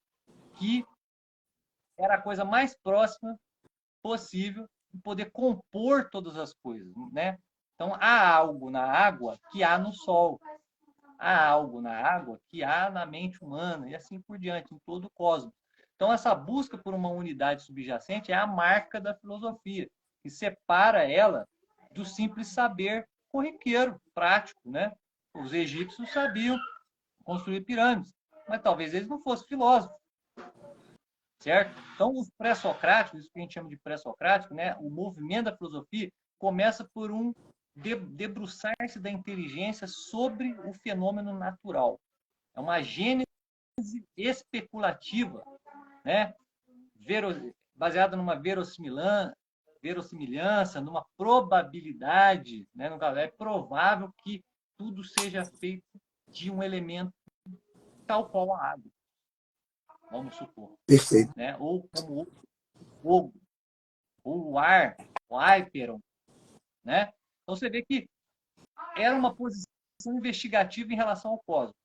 S2: que era a coisa mais próxima possível de poder compor todas as coisas, né? Então, há algo na água que há no sol. Há algo na água que há na mente humana e assim por diante, em todo o cosmos. Então, essa busca por uma unidade subjacente é a marca da filosofia, que separa ela do simples saber corriqueiro, prático, né? Os egípcios sabiam construir pirâmides, mas talvez eles não fossem filósofos, certo? Então, os pré-socráticos, isso que a gente chama de pré-socrático, né? O movimento da filosofia começa por um debruçar-se da inteligência sobre o fenômeno natural. É uma gênese especulativa, né? Baseada numa verossimilhança, numa probabilidade, né? No caso, é provável que tudo seja feito de um elemento tal qual a água, vamos supor,
S1: Perfeito.
S2: né? Ou como o fogo, ou o ar, o hyperon, né? Então você vê que era uma posição investigativa em relação ao cosmos,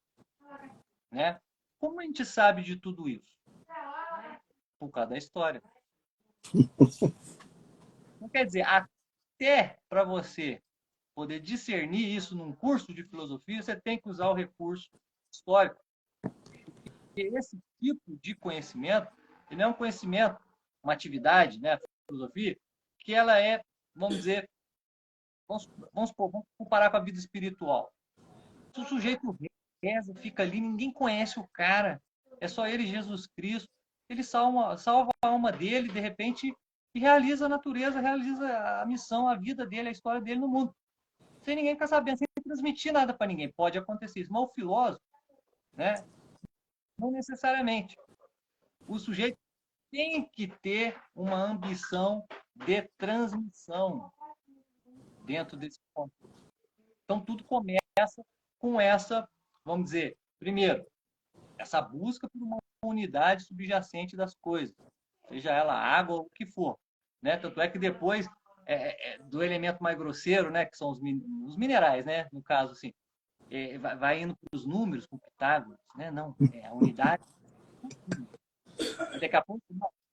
S2: né? Como a gente sabe de tudo isso? Por causa da história. Não quer dizer, até para você poder discernir isso num curso de filosofia, você tem que usar o recurso histórico. Porque esse tipo de conhecimento, ele é um conhecimento, uma atividade, né, a filosofia, que ela é, vamos dizer, vamos comparar com a vida espiritual. Se o sujeito reza, fica ali, ninguém conhece o cara, é só ele, Jesus Cristo. ele salva a alma dele, de repente, e realiza a natureza, realiza a missão, a vida dele, a história dele no mundo. Sem ninguém ficar sabendo, sem transmitir nada para ninguém. Pode acontecer isso. Mas o filósofo, né, não necessariamente. O sujeito tem que ter uma ambição de transmissão dentro desse ponto. Então, tudo começa com essa, vamos dizer, primeiro, essa busca por uma unidade subjacente das coisas, seja ela água ou o que for. Né? Tanto é que depois do elemento mais grosseiro, né, que são os minerais, né, no caso, assim, vai indo para os números, com Pitágoras, né? Não, a unidade. Daqui a pouco,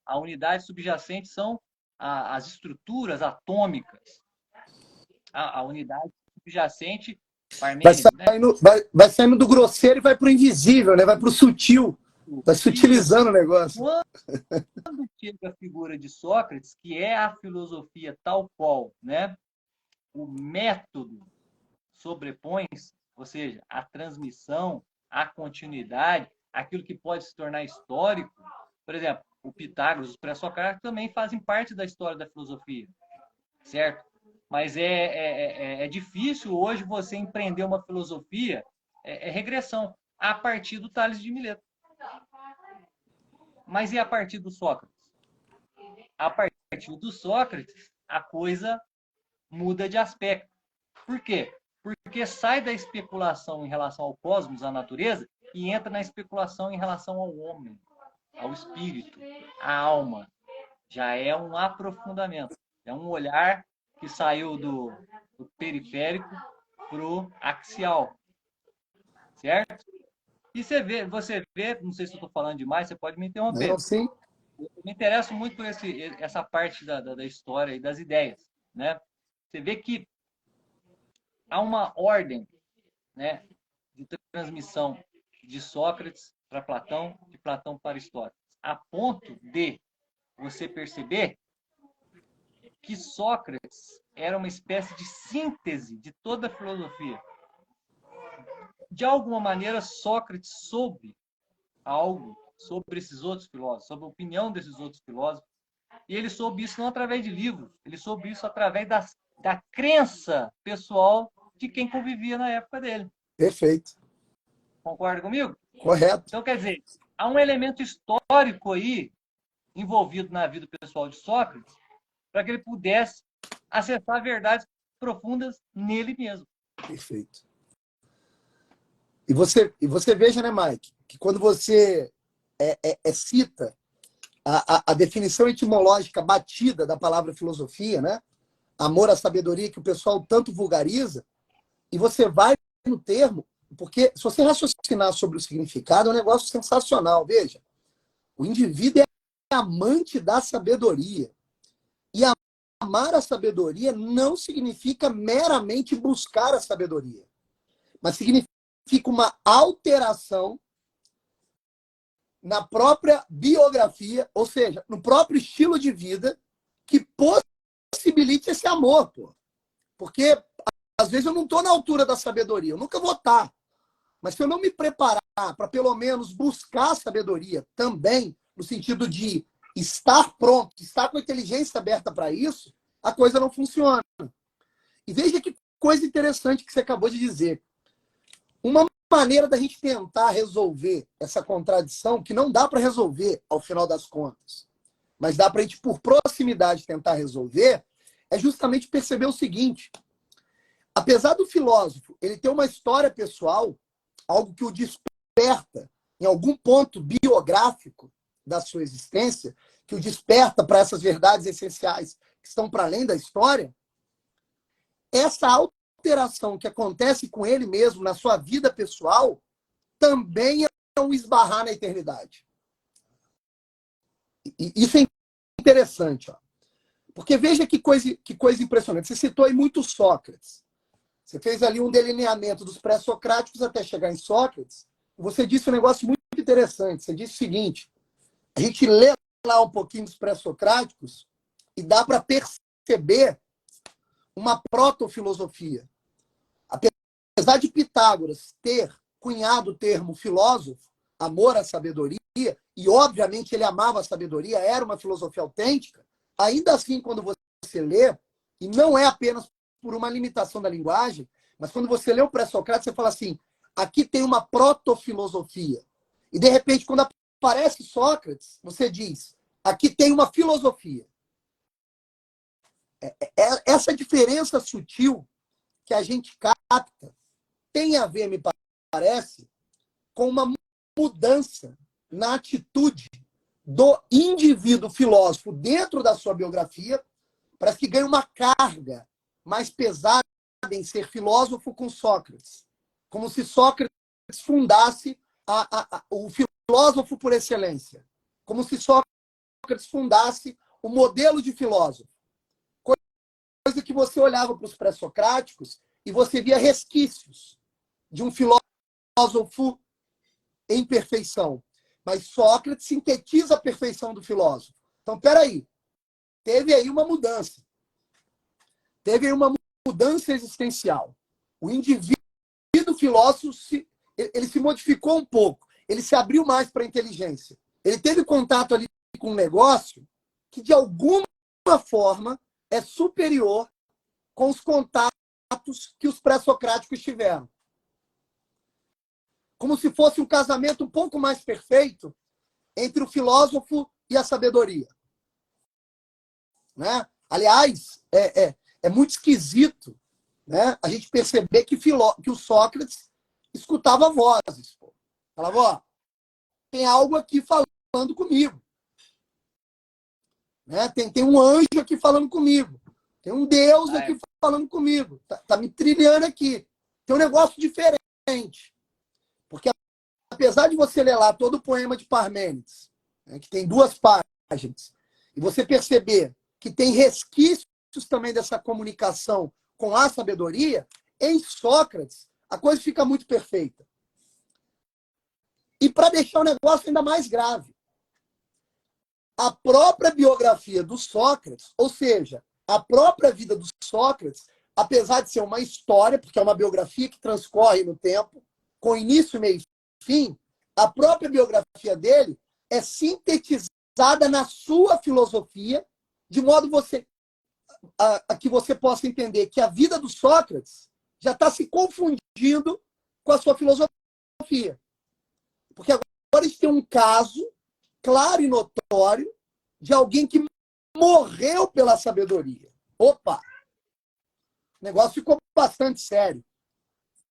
S2: a unidade subjacente são as estruturas atômicas. A unidade subjacente, Parmênides,
S1: vai saindo do grosseiro e vai para o invisível, né? Vai para o sutil. Vai sutilizando o negócio.
S2: Quando chega a figura de Sócrates, que é a filosofia tal qual, né? O método sobrepõe-se, ou seja, a transmissão, a continuidade, aquilo que pode se tornar histórico. Por exemplo, o Pitágoras, os pré-socráticos também fazem parte da história da filosofia, certo? Mas é difícil hoje você empreender uma filosofia, regressão, a partir do Tales de Mileto. Mas e a partir do Sócrates? A partir do Sócrates, a coisa muda de aspecto. Por quê? Porque sai da especulação em relação ao cosmos, à natureza, e entra na especulação em relação ao homem, ao espírito, à alma. Já é um aprofundamento. É um olhar que saiu do periférico para o axial. Certo? E você vê, não sei se eu estou falando demais, você pode me interromper.
S1: Não, sim.
S2: Eu me interesso muito por essa parte da história e das ideias. Né? Você vê que há uma ordem, né, de transmissão de Sócrates para Platão, de Platão para Aristóteles, a ponto de você perceber que Sócrates era uma espécie de síntese de toda a filosofia. De alguma maneira, Sócrates soube algo sobre esses outros filósofos, sobre a opinião desses outros filósofos, e ele soube isso não através de livros, ele soube isso através da crença pessoal de quem convivia na época dele.
S1: Perfeito.
S2: Concorda comigo?
S1: Correto.
S2: Então, quer dizer, há um elemento histórico aí envolvido na vida pessoal de Sócrates para que ele pudesse acessar verdades profundas nele mesmo.
S1: Perfeito. E você veja, né, Mike, que quando você cita a definição etimológica batida da palavra filosofia, né? Amor à sabedoria, que o pessoal tanto vulgariza, e você vai no termo, porque se você raciocinar sobre o significado, é um negócio sensacional. Veja, o indivíduo é amante da sabedoria. E amar a sabedoria não significa meramente buscar a sabedoria, mas significa uma alteração na própria biografia, ou seja, no próprio estilo de vida que possibilite esse amor, pô. Porque às vezes eu não estou na altura da sabedoria, eu nunca vou estar. Mas se eu não me preparar para pelo menos buscar a sabedoria também, no sentido de estar pronto, estar com a inteligência aberta para isso, a coisa não funciona. E veja que coisa interessante que você acabou de dizer. Uma maneira da gente tentar resolver essa contradição, que não dá para resolver ao final das contas, mas dá para a gente, por proximidade, tentar resolver, é justamente perceber o seguinte: apesar do filósofo ele ter uma história pessoal, algo que o desperta em algum ponto biográfico da sua existência, que o desperta para essas verdades essenciais que estão para além da história, essa alteração que acontece com ele mesmo na sua vida pessoal também é um esbarrar na eternidade. E isso é interessante, ó. Porque veja que coisa impressionante. Você citou aí muito Sócrates. Você fez ali um delineamento dos pré-socráticos até chegar em Sócrates. Você disse um negócio muito interessante. Você disse o seguinte: a gente lê lá um pouquinho dos pré-socráticos e dá para perceber uma proto-filosofia. Apesar de Pitágoras ter cunhado o termo filósofo, amor à sabedoria, e obviamente ele amava a sabedoria, era uma filosofia autêntica, ainda assim, quando você lê, e não é apenas por uma limitação da linguagem, mas quando você lê o pré-socrático, você fala assim, aqui tem uma protofilosofia. E, de repente, quando aparece Sócrates, você diz, aqui tem uma filosofia. Essa diferença sutil que a gente capta tem a ver, me parece, com uma mudança na atitude do indivíduo filósofo dentro da sua biografia. Parece que ganha uma carga mais pesada em ser filósofo com Sócrates. Como se Sócrates fundasse o filósofo por excelência. Como se Sócrates fundasse o modelo de filósofo. Coisa que você olhava para os pré-socráticos e você via resquícios de um filósofo em perfeição. Mas Sócrates sintetiza a perfeição do filósofo. Então, peraí. Teve aí uma mudança. Teve aí uma mudança existencial. O indivíduo filósofo ele se modificou um pouco. Ele se abriu mais para a inteligência. Ele teve contato ali com um negócio que, de alguma forma, é superior com os contatos que os pré-socráticos tiveram. Como se fosse um casamento um pouco mais perfeito entre o filósofo e a sabedoria. Né? Aliás, é muito esquisito, né, a gente perceber que o Sócrates escutava vozes. Pô. Falava, ó, tem algo aqui falando comigo. Né? Tem um anjo aqui falando comigo. Tem um Deus aqui falando comigo. Tá me trilhando aqui. Tem um negócio diferente. Porque apesar de você ler lá todo o poema de Parmênides, né, que tem 2 páginas, e você perceber que tem resquícios também dessa comunicação com a sabedoria, em Sócrates, a coisa fica muito perfeita. E para deixar o negócio ainda mais grave, a própria biografia do Sócrates, ou seja, a própria vida do Sócrates, apesar de ser uma história, porque é uma biografia que transcorre no tempo, com início, meio e fim, a própria biografia dele é sintetizada na sua filosofia, de modo que você possa entender que a vida do Sócrates já está se confundindo com a sua filosofia. Porque agora a gente tem um caso claro e notório de alguém que morreu pela sabedoria. Opa! O negócio ficou bastante sério.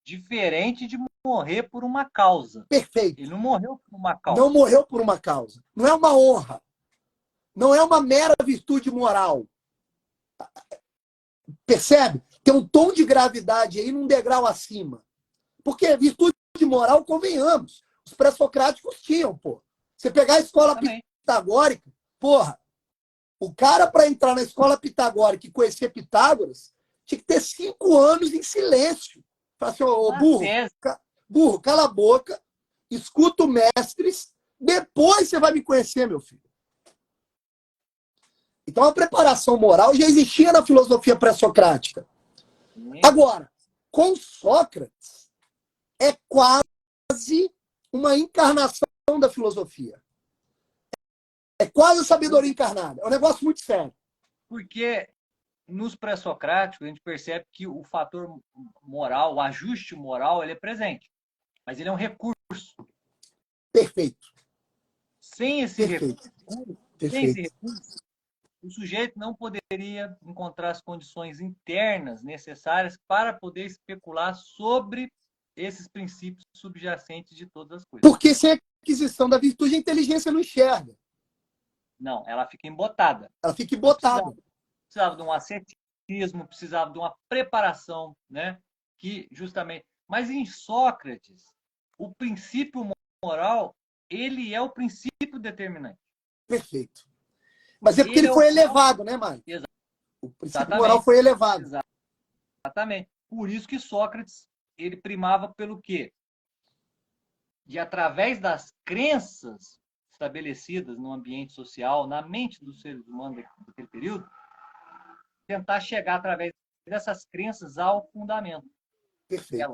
S2: Diferente de morrer por uma causa.
S1: Perfeito.
S2: Ele não morreu por uma causa.
S1: Não morreu por uma causa. Não é uma honra. Não é uma mera virtude moral. Percebe? Tem um tom de gravidade aí num degrau acima. Porque virtude moral, convenhamos, os pré-socráticos tinham, pô. Você pegar a escola pitagórica, porra, o cara para entrar na escola pitagórica e conhecer Pitágoras tinha que ter 5 anos em silêncio. Fala assim, ô burro, cala a boca, escuta o mestres, depois você vai me conhecer, meu filho. Então a preparação moral já existia na filosofia pré-socrática. Agora, com Sócrates, é quase uma encarnação da filosofia. É quase a sabedoria encarnada. É um negócio muito sério.
S2: Porque nos pré-socráticos a gente percebe que o fator moral, o ajuste moral, ele é presente. Mas ele é um recurso.
S1: Perfeito.
S2: Sem esse recurso, o sujeito não poderia encontrar as condições internas necessárias para poder especular sobre esses princípios subjacentes de todas as coisas.
S1: Porque sem a aquisição da virtude, a inteligência não enxerga.
S2: Não, ela fica embotada.
S1: Ela fica embotada.
S2: Precisava de um ascetismo, precisava de uma preparação, né? Que justamente. Mas em Sócrates, o princípio moral, ele é o princípio determinante.
S1: Perfeito. Mas é porque ele foi elevado, né, Mário?
S2: Exatamente.
S1: O princípio moral foi elevado.
S2: Exatamente. Por isso que Sócrates, ele primava pelo quê? De, através das crenças estabelecidas no ambiente social, na mente dos seres humanos daquele período, tentar chegar através dessas crenças ao fundamento.
S1: Perfeito.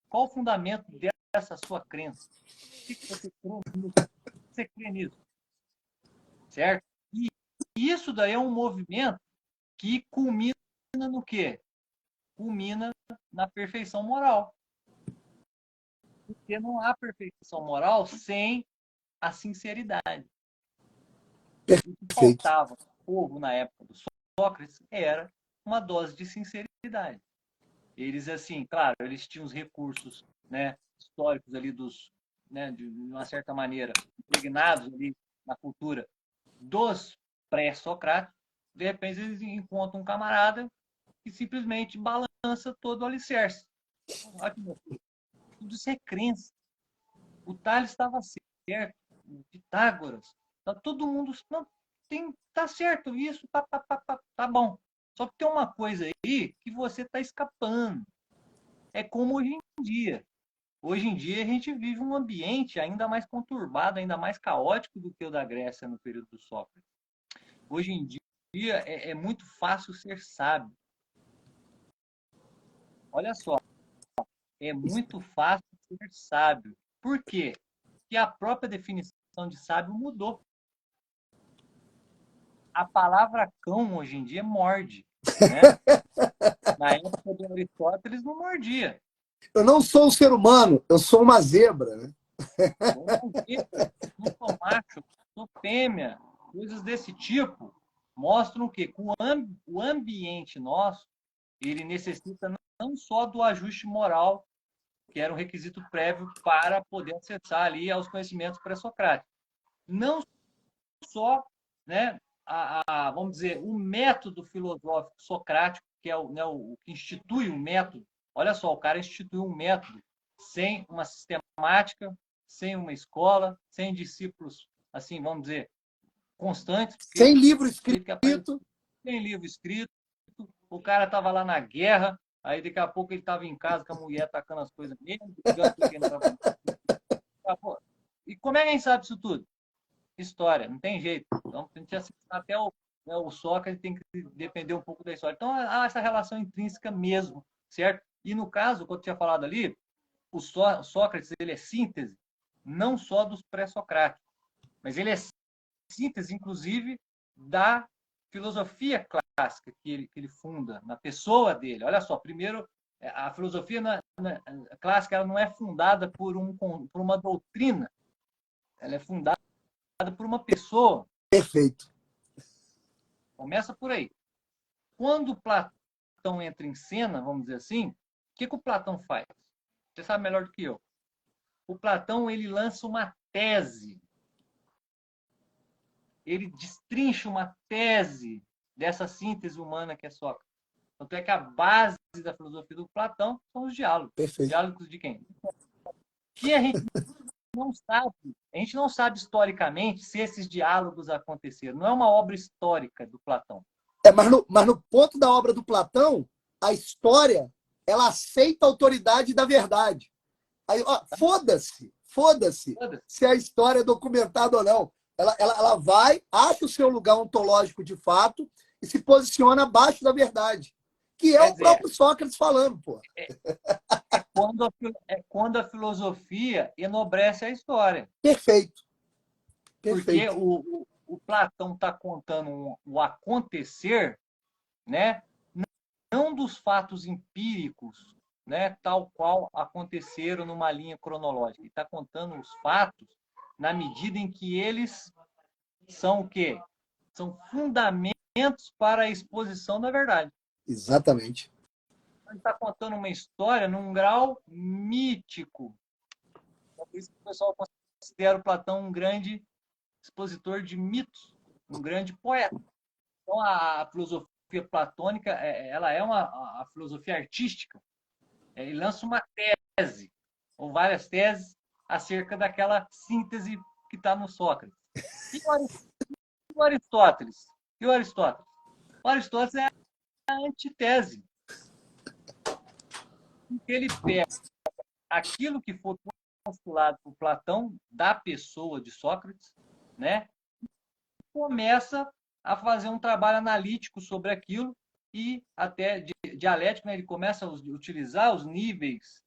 S2: Qual o fundamento dessa sua crença? O que você crê? você crê nisso, certo? E isso daí é um movimento que culmina no quê? Culmina na perfeição moral. Porque não há perfeição moral sem a sinceridade. O que
S1: Perfeito.
S2: faltava ao povo na época do Sócrates era uma dose de sinceridade. Eles, assim, claro, eles tinham os recursos, né, históricos ali dos, né, de uma certa maneira, impregnados ali na cultura dos pré-socráticos. De repente, eles encontram um camarada que simplesmente balança todo o alicerce. Olha que loucura. Tudo isso é crença. O Tales estava certo, o Pitágoras, tá todo mundo, não, tá certo isso, tá bom. Só que tem uma coisa aí que você está escapando. É como hoje em dia. Hoje em dia a gente vive um ambiente ainda mais conturbado, ainda mais caótico do que o da Grécia no período do Sócrates. Hoje em dia é muito fácil ser sábio. Olha só, é muito fácil ser sábio. Por quê? Porque a própria definição de sábio mudou. A palavra cão hoje em dia morde, né? Na época do Aristóteles não mordia.
S1: Eu não sou um ser humano, eu sou uma zebra, né?
S2: Sou uma zebra, não sou macho, sou fêmea. Coisas desse tipo mostram que o ambiente nosso, ele necessita não só do ajuste moral, que era um requisito prévio para poder acessar ali aos conhecimentos pré-socráticos. Não só, né, vamos dizer, o método filosófico socrático, que é o que institui o método. Olha só, o cara instituiu um método sem uma sistemática, sem uma escola, sem discípulos, assim, vamos dizer, constantes, porque
S1: Sem livro
S2: que apareceu,
S1: escrito.
S2: sem livro escrito, o cara estava lá na guerra, aí daqui a pouco ele estava em casa com a mulher tacando as coisas mesmo, brigando porque não estava. E como é que a gente sabe isso tudo? História, não tem jeito. Então, a gente assistir até o Sócrates tem que depender um pouco da história. Então, há essa relação intrínseca mesmo, certo? E no caso, quando eu tinha falado ali, o Sócrates ele é síntese não só dos pré-socráticos, mas ele é síntese, inclusive, da filosofia clássica que ele funda, na pessoa dele. Olha só, primeiro, a filosofia clássica ela não é fundada por uma doutrina, ela é fundada por uma pessoa.
S1: Perfeito.
S2: Começa por aí. Quando Platão entra em cena, vamos dizer assim, o que o Platão faz? Você sabe melhor do que eu. O Platão ele lança uma tese. Ele destrincha uma tese dessa síntese humana que é Sócrates. Tanto é que a base da filosofia do Platão são os diálogos.
S1: Perfeito.
S2: Diálogos de quem? Que a gente não sabe. A gente não sabe historicamente se esses diálogos aconteceram. Não é uma obra histórica do Platão.
S1: Mas no ponto da obra do Platão, a história ela aceita a autoridade da verdade. Aí, foda-se se a história é documentada ou não. Ela vai, acha o seu lugar ontológico de fato e se posiciona abaixo da verdade. Que é o próprio Sócrates falando, pô.
S2: É quando a filosofia enobrece a história.
S1: Perfeito.
S2: Porque o Platão está contando o acontecer, né? Não dos fatos empíricos, né? Tal qual aconteceram numa linha cronológica. Ele está contando os fatos na medida em que eles são o quê? São fundamentos para a exposição da verdade.
S1: Exatamente.
S2: Ele está contando uma história num grau mítico. É por isso que o pessoal considera o Platão um grande expositor de mitos, um grande poeta. Então, a filosofia platônica ela é a filosofia artística. Ele lança uma tese, ou várias teses, acerca daquela síntese que está no Sócrates. E o Aristóteles? E o Aristóteles? O Aristóteles é a antitese. Porque ele pega aquilo que foi postulado por Platão da pessoa de Sócrates, né? Começa a fazer um trabalho analítico sobre aquilo e até dialético, né? Ele começa a utilizar os níveis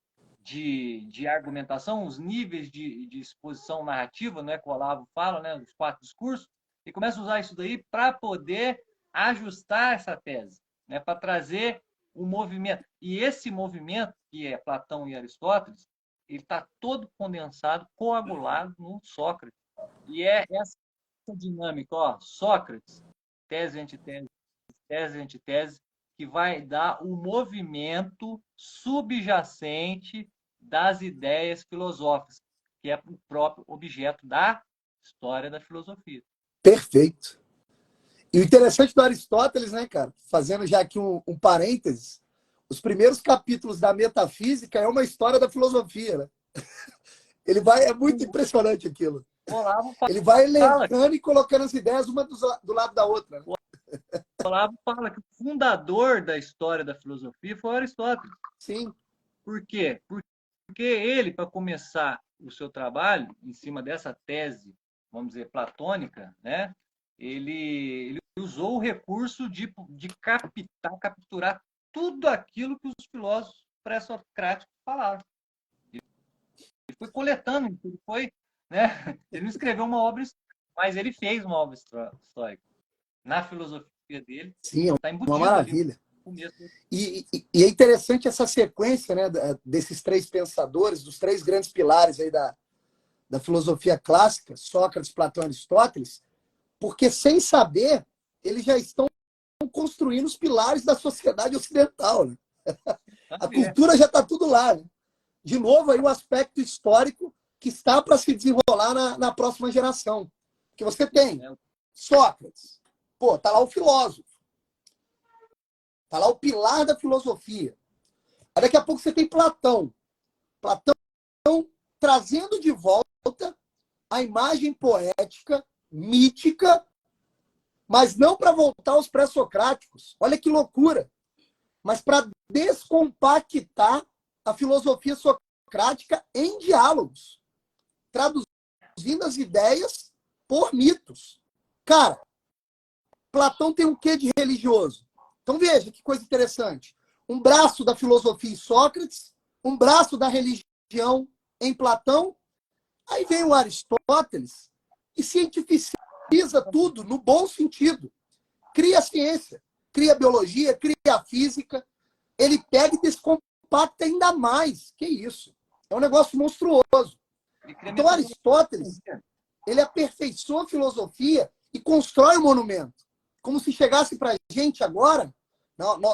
S2: de argumentação, os níveis de exposição narrativa, né, que o Olavo fala, né, os 4 discursos, e começa a usar isso daí para poder ajustar essa tese, né, para trazer um movimento. E esse movimento, que é Platão e Aristóteles, ele está todo condensado, coagulado no Sócrates. E é essa dinâmica, ó, Sócrates, tese, antitese, tese, antitese, que vai dar o movimento subjacente das ideias filosóficas, que é o próprio objeto da história da filosofia.
S1: Perfeito. E o interessante do Aristóteles, né, cara, fazendo já aqui um parênteses, os primeiros capítulos da metafísica é uma história da filosofia, né? Ele vai, é muito impressionante aquilo.
S2: Olavo
S1: Ele vai
S2: fala,
S1: elencando e colocando as ideias uma do lado da outra, né?
S2: Olavo fala que o fundador da história da filosofia foi Aristóteles.
S1: Sim.
S2: Por quê? Porque ele, para começar o seu trabalho em cima dessa tese, vamos dizer, platônica, né? Ele usou o recurso de capturar tudo aquilo que os filósofos pré-socráticos falaram. Ele foi coletando, ele foi, né? Ele não escreveu uma obra, mas ele fez uma obra histórica. Na filosofia dele,
S1: sim,
S2: está
S1: é uma
S2: embutido
S1: maravilha.
S2: ali no começo.
S1: E é interessante essa sequência, né, desses 3 pensadores, dos 3 grandes pilares aí da filosofia clássica, Sócrates, Platão e Aristóteles, porque sem saber, eles já estão construindo os pilares da sociedade ocidental. Né? A cultura já está tudo lá. Né? De novo, aí o aspecto histórico que está para se desenrolar na próxima geração. Que você tem Sócrates, pô, tá lá o filósofo, tá lá o pilar da filosofia. Aí daqui a pouco você tem Platão. Platão trazendo de volta a imagem poética, mítica, mas não para voltar aos pré-socráticos. Olha que loucura. Mas para descompactar a filosofia socrática em diálogos, traduzindo as ideias por mitos. Cara, Platão tem um quê de religioso? Então veja que coisa interessante. Um braço da filosofia em Sócrates, um braço da religião em Platão. Aí vem o Aristóteles e cientificiza tudo no bom sentido. Cria a ciência, cria a biologia, cria a física. Ele pega e descompacta ainda mais. Que isso? É um negócio monstruoso. Então, Aristóteles, ele aperfeiçoa a filosofia e constrói um monumento. Como se chegasse para a gente agora,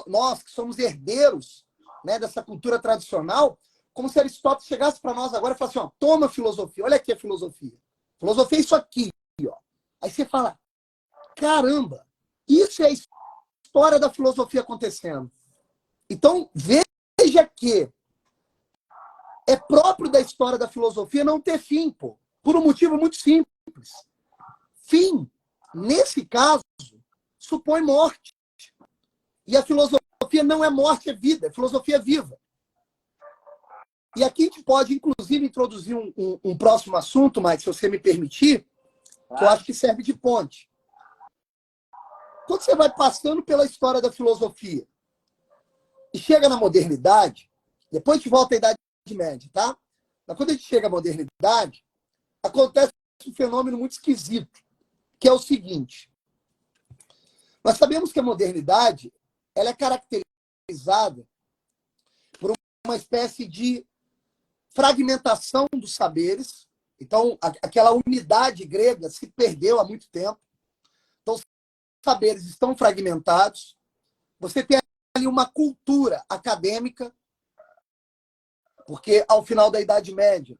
S1: nós que somos herdeiros, né, dessa cultura tradicional, como se Aristóteles chegasse para nós agora e falasse, ó, toma filosofia, olha aqui a filosofia. Filosofia é isso aqui, ó. Aí você fala, caramba, isso é a história da filosofia acontecendo. Então, veja que é próprio da história da filosofia não ter fim, pô, por um motivo muito simples. Fim, nesse caso, supõe morte. E a filosofia não é morte, é vida. A filosofia é viva. E aqui a gente pode, inclusive, introduzir um próximo assunto, Mike, se você me permitir, que eu acho que serve de ponte. Quando você vai passando pela história da filosofia e chega na modernidade, depois a gente volta à Idade Média, tá? Mas quando a gente chega à modernidade, acontece um fenômeno muito esquisito, que é o seguinte. Nós sabemos que a modernidade ela é caracterizada por uma espécie de fragmentação dos saberes. Então, aquela unidade grega se perdeu há muito tempo. Então, os saberes estão fragmentados. Você tem ali uma cultura acadêmica, porque ao final da Idade Média,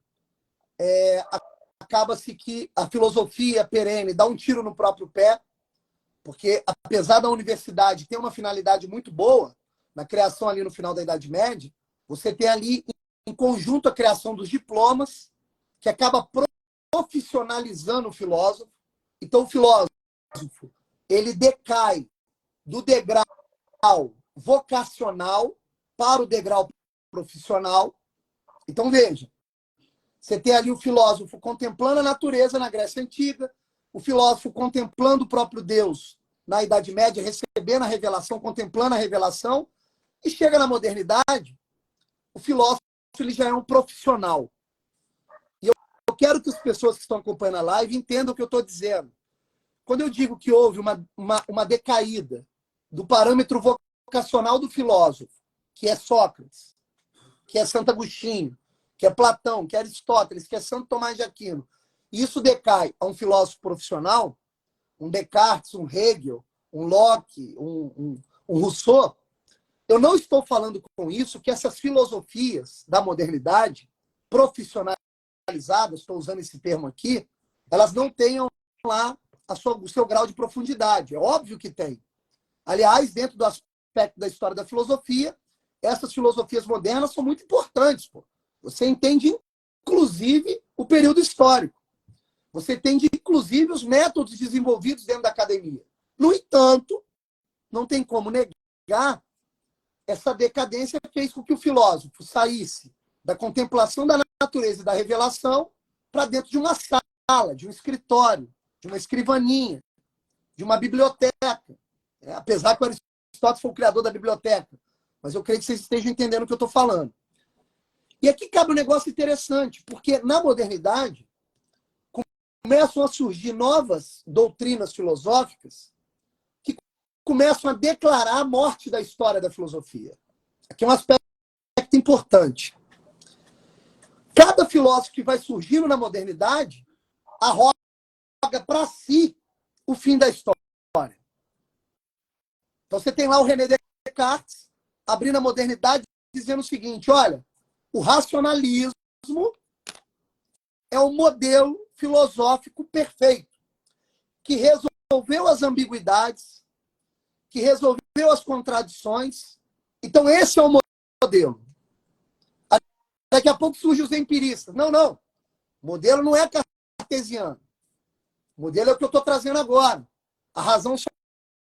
S1: acaba-se que a filosofia perene dá um tiro no próprio pé, porque apesar da universidade ter uma finalidade muito boa, na criação ali no final da Idade Média, você tem ali em conjunto a criação dos diplomas, que acaba profissionalizando o filósofo. Então o filósofo, ele decai do degrau vocacional para o degrau profissional. Então veja, você tem ali o filósofo contemplando a natureza na Grécia Antiga, o filósofo contemplando o próprio Deus na Idade Média, recebendo a revelação, contemplando a revelação, e chega na modernidade, o filósofo ele já é um profissional. E eu quero que as pessoas que estão acompanhando a live entendam o que eu estou dizendo. Quando eu digo que houve uma decaída do parâmetro vocacional do filósofo, que é Sócrates, que é Santo Agostinho, que é Platão, que é Aristóteles, que é Santo Tomás de Aquino, e isso decai a um filósofo profissional, um Descartes, um Hegel, um Locke, um Rousseau, eu não estou falando com isso que essas filosofias da modernidade, profissionalizadas, estou usando esse termo aqui, elas não tenham lá o seu grau de profundidade. É óbvio que tem. Aliás, dentro do aspecto da história da filosofia, essas filosofias modernas são muito importantes. Pô. Você entende, inclusive, o período histórico. Você entende, inclusive, os métodos desenvolvidos dentro da academia. No entanto, não tem como negar essa decadência que fez com que o filósofo saísse da contemplação da natureza e da revelação para dentro de uma sala, de um escritório, de uma escrivaninha, de uma biblioteca. Apesar que o Aristóteles foi o criador da biblioteca. Mas eu creio que vocês estejam entendendo o que eu estou falando. E aqui cabe um negócio interessante, porque na modernidade começam a surgir novas doutrinas filosóficas que começam a declarar a morte da história da filosofia. Aqui é um aspecto importante. Cada filósofo que vai surgindo na modernidade arroga para si o fim da história. Então você tem lá o René Descartes abrindo a modernidade dizendo o seguinte, olha, o racionalismo é um modelo filosófico perfeito, que resolveu as ambiguidades, que resolveu as contradições. Então esse é o modelo. Daqui a pouco surgem os empiristas. Não. O modelo não é cartesiano. O modelo é o que eu estou trazendo agora. A razão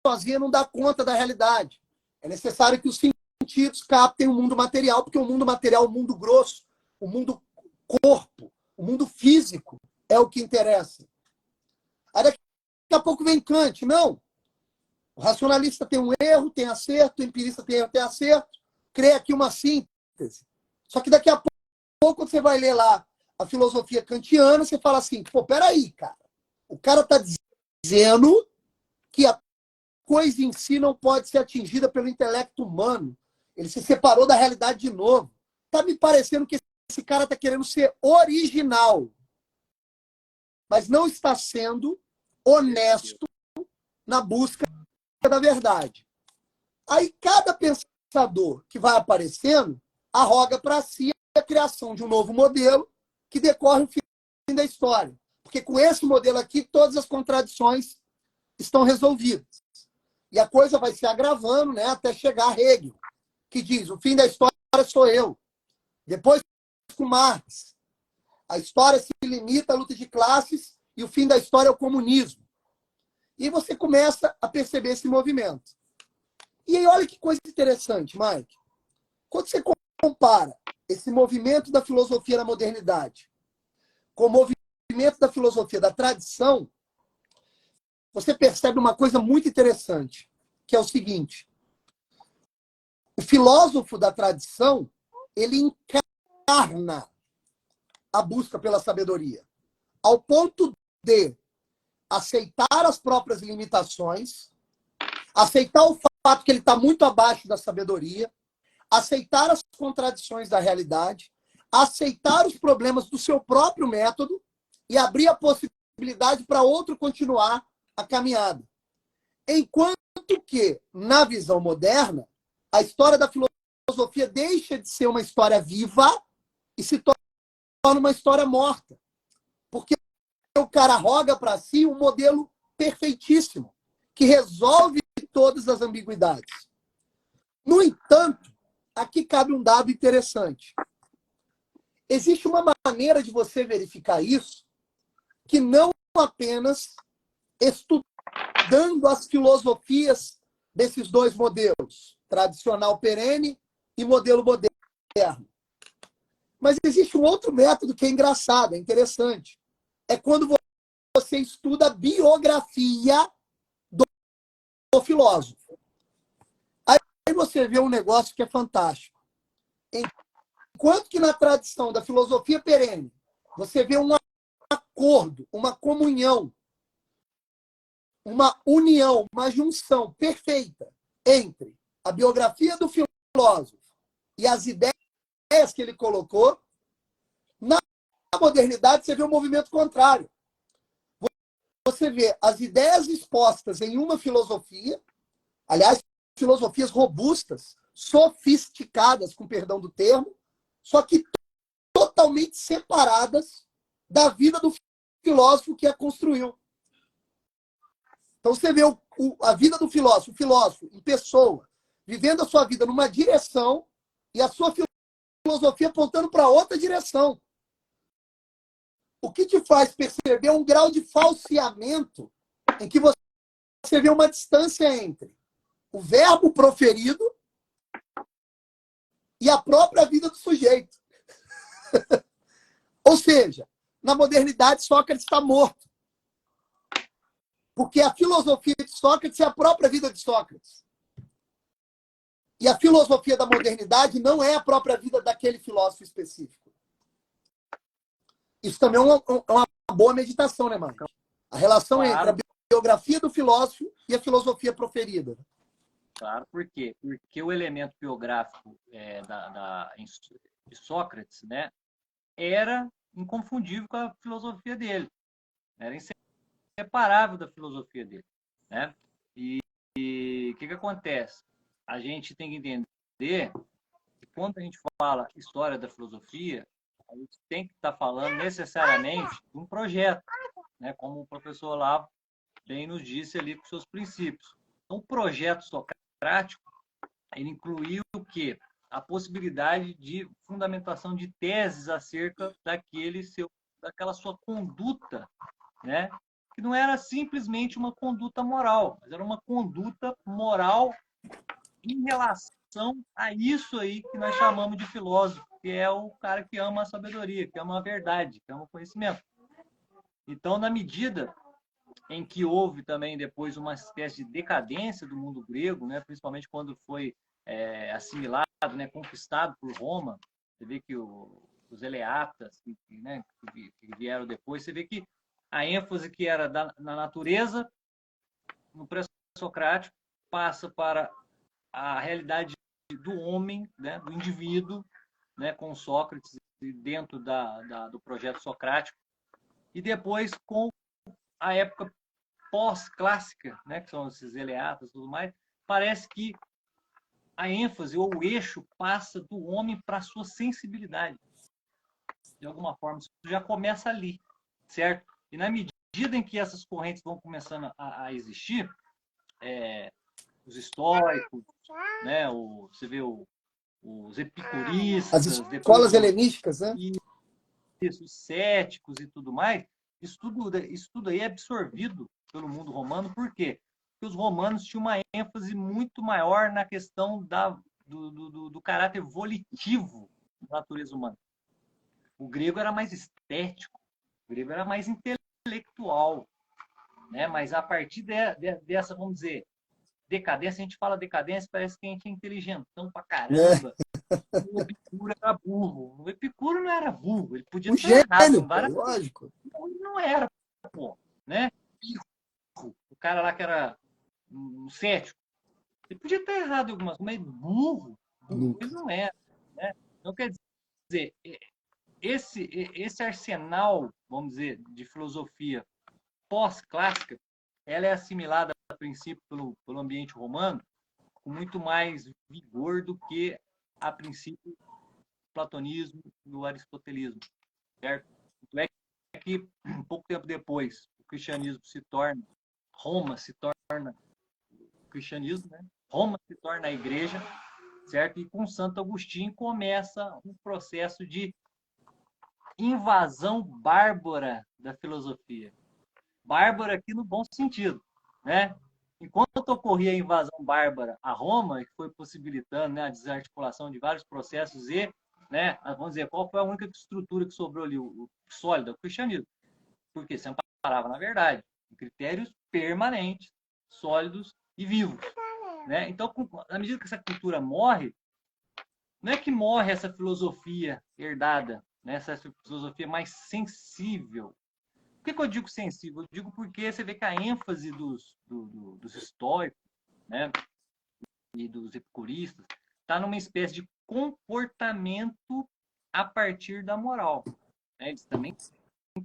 S1: sozinha não dá conta da realidade. É necessário que os sentidos captem o mundo material, porque o mundo material, o mundo grosso, o mundo corpo, o mundo físico é o que interessa. Aí daqui a pouco vem Kant. Não. O racionalista tem um erro, tem acerto, o empirista tem erro, tem acerto. Cria aqui uma síntese. Só que daqui a pouco, quando você vai ler lá a filosofia kantiana, você fala assim, pô, peraí, cara. O cara está dizendo que a coisa em si não pode ser atingida pelo intelecto humano. Ele se separou da realidade de novo. Está me parecendo que esse cara está querendo ser original, mas não está sendo honesto na busca da verdade. Aí cada pensador que vai aparecendo arroga para si a criação de um novo modelo que decorre o fim da história. Porque com esse modelo aqui, todas as contradições estão resolvidas. E a coisa vai se agravando, né, até chegar a Hegel, que diz, o fim da história sou eu. Depois, com Marx, a história se limita à luta de classes e o fim da história é o comunismo. E você começa a perceber esse movimento. E aí, olha que coisa interessante, Mike. Quando você compara esse movimento da filosofia da modernidade com o movimento da filosofia da tradição, você percebe uma coisa muito interessante, que é o seguinte. O filósofo da tradição, ele encarna a busca pela sabedoria, ao ponto de aceitar as próprias limitações, aceitar o fato que ele está muito abaixo da sabedoria, aceitar as contradições da realidade, aceitar os problemas do seu próprio método e abrir a possibilidade para outro continuar a caminhada. Enquanto que, na visão moderna, a história da filosofia deixa de ser uma história viva e se torna uma história morta. Porque o cara roga para si um modelo perfeitíssimo, que resolve todas as ambiguidades. No entanto, aqui cabe um dado interessante. Existe uma maneira de você verificar isso que não apenas estudando as filosofias desses dois modelos, tradicional perene e modelo moderno. Mas existe um outro método que é engraçado, é interessante. É quando você estuda a biografia do filósofo. Aí você vê um negócio que é fantástico. Em enquanto que na tradição da filosofia perene, você vê um acordo, uma comunhão, uma união, uma junção perfeita entre a biografia do filósofo e as ideias que ele colocou, na modernidade você vê um movimento contrário. Você vê as ideias expostas em uma filosofia, aliás, filosofias robustas, sofisticadas, com perdão do termo, só que totalmente separadas da vida do filósofo que a construiu. Então você vê a vida do filósofo, o filósofo em pessoa, vivendo a sua vida numa direção e a sua filosofia apontando para outra direção. O que te faz perceber um grau de falseamento em que você vê uma distância entre o verbo proferido e a própria vida do sujeito. Ou seja, na modernidade, Sócrates está morto. Porque a filosofia de Sócrates é a própria vida de Sócrates. E a filosofia da modernidade não é a própria vida daquele filósofo específico. Isso também é uma boa meditação, né, Marcos? A relação
S2: Claro.
S1: entre a biografia do filósofo e a filosofia proferida.
S2: Claro, por quê? Porque o elemento biográfico de Sócrates, né, era inconfundível com a filosofia dele. Era inseparável da filosofia dele. Né? E o que acontece? A gente tem que entender que quando a gente fala história da filosofia, a gente tem que estar falando necessariamente de um projeto, né? Como o professor Olavo bem nos disse ali com seus princípios. Então, o projeto socrático, ele incluiu o quê? A possibilidade de fundamentação de teses acerca daquela sua conduta, né? Que não era simplesmente uma conduta moral, mas era uma conduta moral em relação a isso aí que nós chamamos de filósofo, que é o cara que ama a sabedoria, que ama a verdade, que ama o conhecimento. Então, na medida em que houve também depois uma espécie de decadência do mundo grego, né, principalmente quando foi assimilado, né, conquistado por Roma, você vê que os eleatas, né, que vieram depois, você vê que a ênfase que era na natureza, no pré-socrático, passa para a realidade do homem, né, do indivíduo, né, com Sócrates dentro do projeto socrático, e depois com a época pós-clássica, né, que são esses eleatas e tudo mais, parece que a ênfase ou o eixo passa do homem para a sua sensibilidade. De alguma forma, isso já começa ali, certo? E na medida em que essas correntes vão começando a existir, os estoicos, né, você vê os epicuristas,
S1: As escolas helenísticas, né?
S2: Os céticos e tudo mais, isso tudo aí é absorvido pelo mundo romano. Por quê? Porque os romanos tinham uma ênfase muito maior na questão do caráter volitivo da natureza humana. O grego era mais estético, o grego era mais intelectual, né? Mas a partir dessa, vamos dizer, decadência, a gente fala decadência, parece que a gente é inteligentão pra caramba. O Epicuro era burro. O Epicuro não era burro, ele podia estar errado em várias coisas.
S1: Lógico.
S2: Ele não era, pô, né? O cara lá que era um cético, ele podia estar errado em algumas coisas, mas burro ele não era, né? Então, quer dizer, esse arsenal, vamos dizer, de filosofia pós-clássica, ela é assimilada, a princípio, pelo ambiente romano, com muito mais vigor do que, a princípio, o platonismo e o aristotelismo, certo? Tanto é que, pouco tempo depois, o cristianismo Roma se torna o cristianismo, né? Roma se torna a igreja, certo? E com Santo Agostinho começa um processo de invasão bárbara da filosofia. Bárbara aqui no bom sentido, né? Enquanto ocorria a invasão bárbara a Roma, que foi possibilitando, né, a desarticulação de vários processos né, vamos dizer, qual foi a única estrutura que sobrou ali, o sólido, o cristianismo. Porque se amparava, na verdade, em critérios permanentes, sólidos e vivos. Né? Então, à medida que essa cultura morre, não é que morre essa filosofia herdada, né? Essa filosofia mais sensível. Por que eu digo sensível? Eu digo porque você vê que a ênfase dos estoicos, né, e dos epicuristas está numa espécie de comportamento a partir da moral, né? Eles também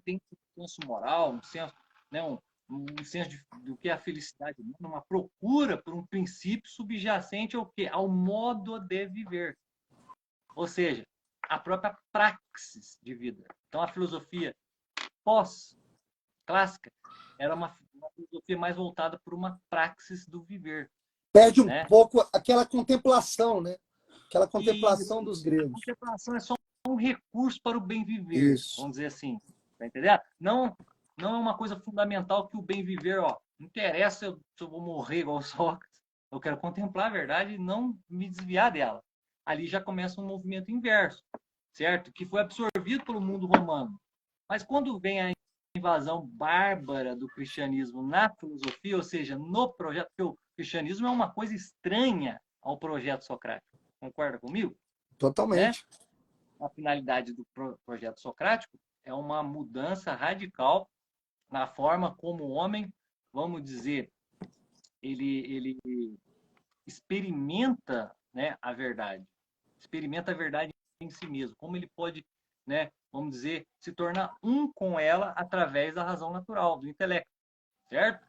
S2: têm um senso moral, um senso, né, um senso do que é a felicidade, uma procura por um princípio subjacente ao quê? Ao modo de viver. Ou seja, a própria praxis de vida. Então, a filosofia pós-clássica era uma filosofia mais voltada para uma praxis do viver.
S1: Perde um
S2: Né?
S1: pouco aquela contemplação, né? Aquela contemplação
S2: E
S1: dos
S2: a
S1: gregos.
S2: contemplação é só um recurso para o bem viver,
S1: Isso.
S2: vamos dizer assim. Tá entendendo? Não é uma coisa fundamental que o bem viver, ó, não interessa se eu vou morrer igual o Sócrates. Eu quero contemplar a verdade e não me desviar dela. Ali já começa um movimento inverso, certo? Que foi absorvido pelo mundo romano. Mas quando vem a invasão bárbara do cristianismo na filosofia, ou seja, no projeto, porque o cristianismo é uma coisa estranha ao projeto socrático. Concorda comigo? Né?
S1: Totalmente.
S2: A finalidade do projeto socrático é uma mudança radical na forma como o homem, vamos dizer, ele experimenta, né, a verdade. Experimenta a verdade em si mesmo. Como ele pode, né, vamos dizer, se tornar um com ela através da razão natural, do intelecto. Certo?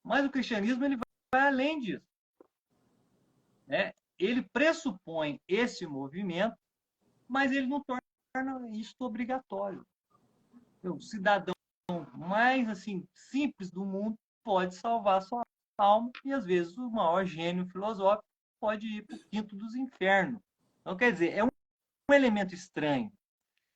S2: Mas o cristianismo ele vai além disso. Né? Ele pressupõe esse movimento, mas ele não torna isso obrigatório. O cidadão mais assim simples do mundo pode salvar sua alma e às vezes o maior gênio filosófico pode ir para o quinto dos infernos. Então, quer dizer, é um elemento estranho.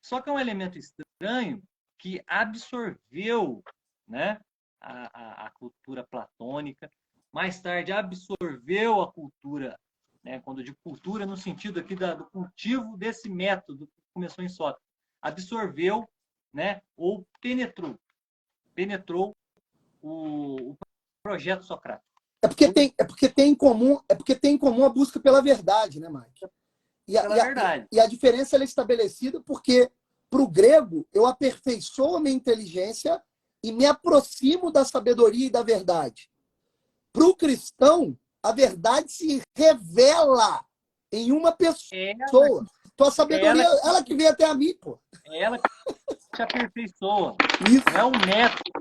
S2: Só que é um elemento estranho que absorveu, né, a cultura platônica, mais tarde absorveu a cultura, né, quando eu digo cultura no sentido aqui do cultivo desse método que começou em Sócrates, absorveu, né, ou penetrou o projeto socrático.
S1: É porque tem em comum a busca pela verdade, né, Mike?
S2: Pela verdade.
S1: E a diferença é estabelecida porque, para o grego, eu aperfeiçoo a minha inteligência e me aproximo da sabedoria e da verdade. Para o cristão, a verdade se revela em uma pessoa. Então a sabedoria, ela que vem até a mim, pô.
S2: É ela que te aperfeiçoa.
S1: Isso.
S2: Não é um método.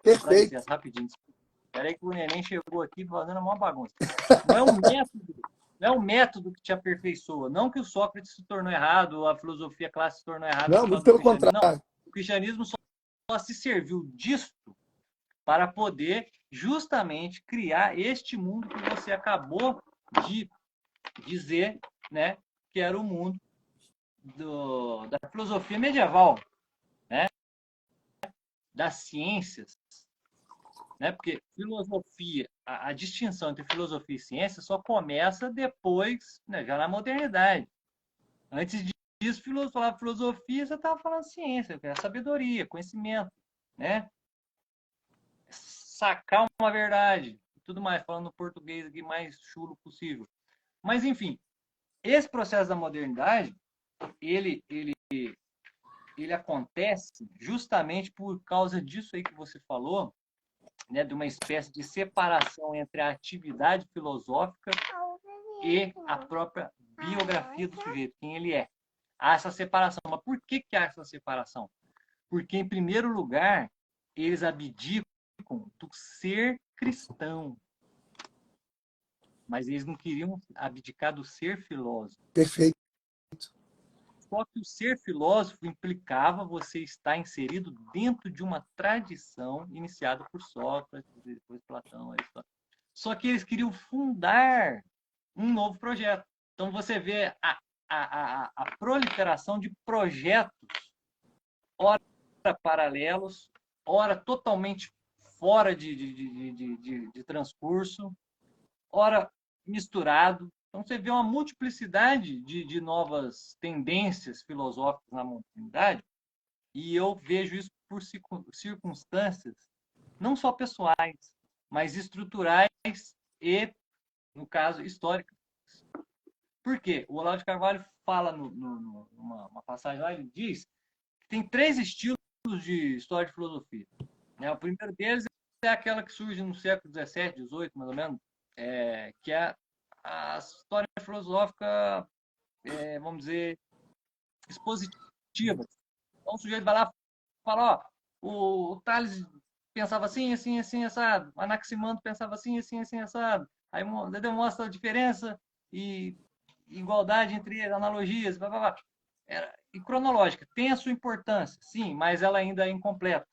S1: Perfeito.
S2: Rapidinho. Espera aí que o neném chegou aqui fazendo uma bagunça. Não é um método. Não é um método que te aperfeiçoa. Não que o Sócrates se tornou errado, a filosofia clássica se tornou errada
S1: Não,
S2: por
S1: muito
S2: causa do
S1: pelo
S2: cristianismo.
S1: contrário.
S2: Não. O cristianismo só se serviu disto para poder justamente criar este mundo que você acabou de dizer, né, que era o mundo da filosofia medieval, né, das ciências, né, porque filosofia, a distinção entre filosofia e ciência só começa depois, né, já na modernidade. Antes disso, falar filosofia, você estava falando ciência, que é sabedoria, conhecimento, né? Sacar uma verdade, tudo mais, falando português aqui mais chulo possível. Mas, enfim, esse processo da modernidade, ele acontece justamente por causa disso aí que você falou, né, de uma espécie de separação entre a atividade filosófica e a própria biografia do sujeito, quem ele é. Há essa separação. Mas por que há essa separação? Porque, em primeiro lugar, eles abdicam do ser cristão. Mas eles não queriam abdicar do ser filósofo.
S1: Perfeito.
S2: Só que o ser filósofo implicava você estar inserido dentro de uma tradição iniciada por Sócrates, depois Platão, Aristóteles. Só que eles queriam fundar um novo projeto. Então você vê a proliferação de projetos, ora paralelos, ora totalmente fora de transcurso, ora misturado. Então você vê uma multiplicidade de novas tendências filosóficas na modernidade, e eu vejo isso por circunstâncias não só pessoais, mas estruturais e, no caso, históricas. Por quê? O Olavo de Carvalho fala numa passagem lá, ele diz que tem 3 estilos de história de filosofia. Né? O primeiro deles é aquela que surge no século XVII, XVIII, mais ou menos, que é a história filosófica, vamos dizer, expositiva. Então o sujeito vai lá e fala, ó, o Tales pensava assim, assim, assim, assado. O Anaximander pensava assim, assim, assim, assado. Aí demonstra a diferença e igualdade entre eles, analogias, blá, blá, blá. E cronológica. Tem a sua importância, sim, mas ela ainda é incompleta.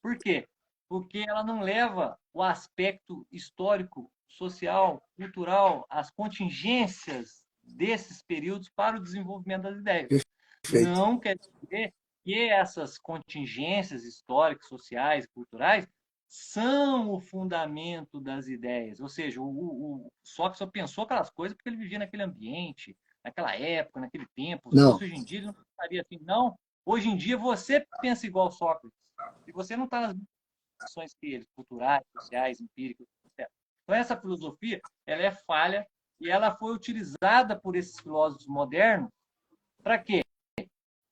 S2: Por quê? Porque ela não leva o aspecto histórico, social, cultural, as contingências desses períodos para o desenvolvimento das ideias.
S1: Perfeito.
S2: Não quer dizer que essas contingências históricas, sociais, culturais são o fundamento das ideias. Ou seja, o Sócrates só pensou aquelas coisas porque ele vivia naquele ambiente, naquela época, naquele tempo. Se
S1: Não.
S2: fosse hoje em dia, ele não pensaria assim. Não, hoje em dia você pensa igual Sócrates. E você não está nas ações que ele, culturais, sociais, empíricas, etc. Então, essa filosofia ela é falha e ela foi utilizada por esses filósofos modernos para quê?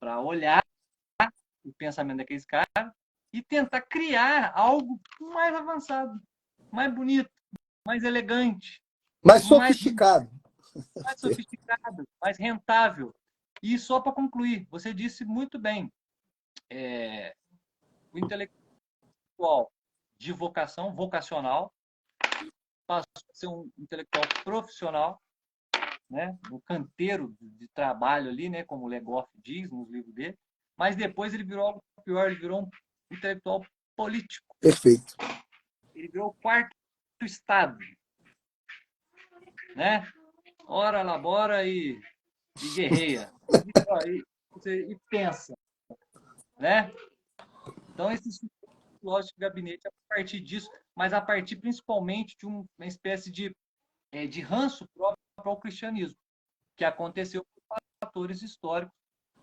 S2: Para olhar o pensamento daqueles caras e tentar criar algo mais avançado, mais bonito, mais elegante,
S1: Mais
S2: mais,
S1: sofisticado.
S2: mais sofisticado, mais rentável. E só para concluir, você disse muito bem, o intelectual de vocação, vocacional, passou a ser um intelectual profissional, né, no canteiro de trabalho ali, né, como o Legoff diz nos livros dele, mas depois ele virou algo pior, ele virou um intelectual político.
S1: Perfeito.
S2: Ele virou o quarto estado, né? Ora, labora e guerreia. E pensa, né? Então, esse filósofo de gabinete, a partir disso, mas a partir principalmente de uma espécie de ranço próprio ao cristianismo, que aconteceu por fatores históricos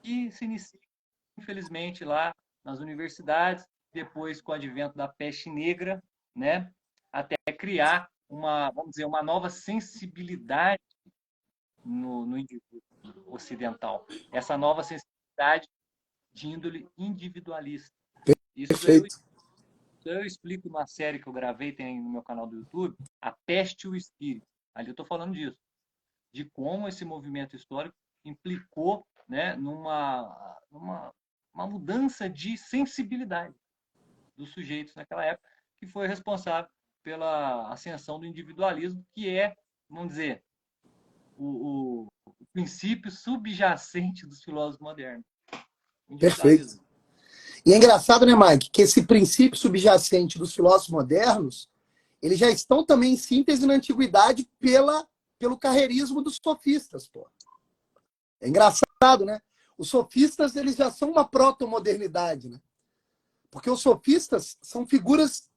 S2: que se iniciam, infelizmente, lá nas universidades, depois com o advento da peste negra, né? Até criar vamos dizer, uma nova sensibilidade no indivíduo ocidental. Essa nova sensibilidade de índole individualista. Isso
S1: Perfeito.
S2: eu explico numa série que eu gravei, tem no meu canal do YouTube, A Peste e o Espírito. Ali eu estou falando disso, de como esse movimento histórico implicou, né, numa uma mudança de sensibilidade dos sujeitos naquela época, que foi responsável pela ascensão do individualismo, que é, vamos dizer, o princípio subjacente dos filósofos modernos.
S1: Perfeito.
S2: Individualismo.
S1: E é engraçado, né, Mike, que esse princípio subjacente dos filósofos modernos, eles já estão também em síntese na antiguidade pelo carreirismo dos sofistas, pô. É engraçado, né? Os sofistas, eles já são uma proto-modernidade, né? Porque os sofistas são figuras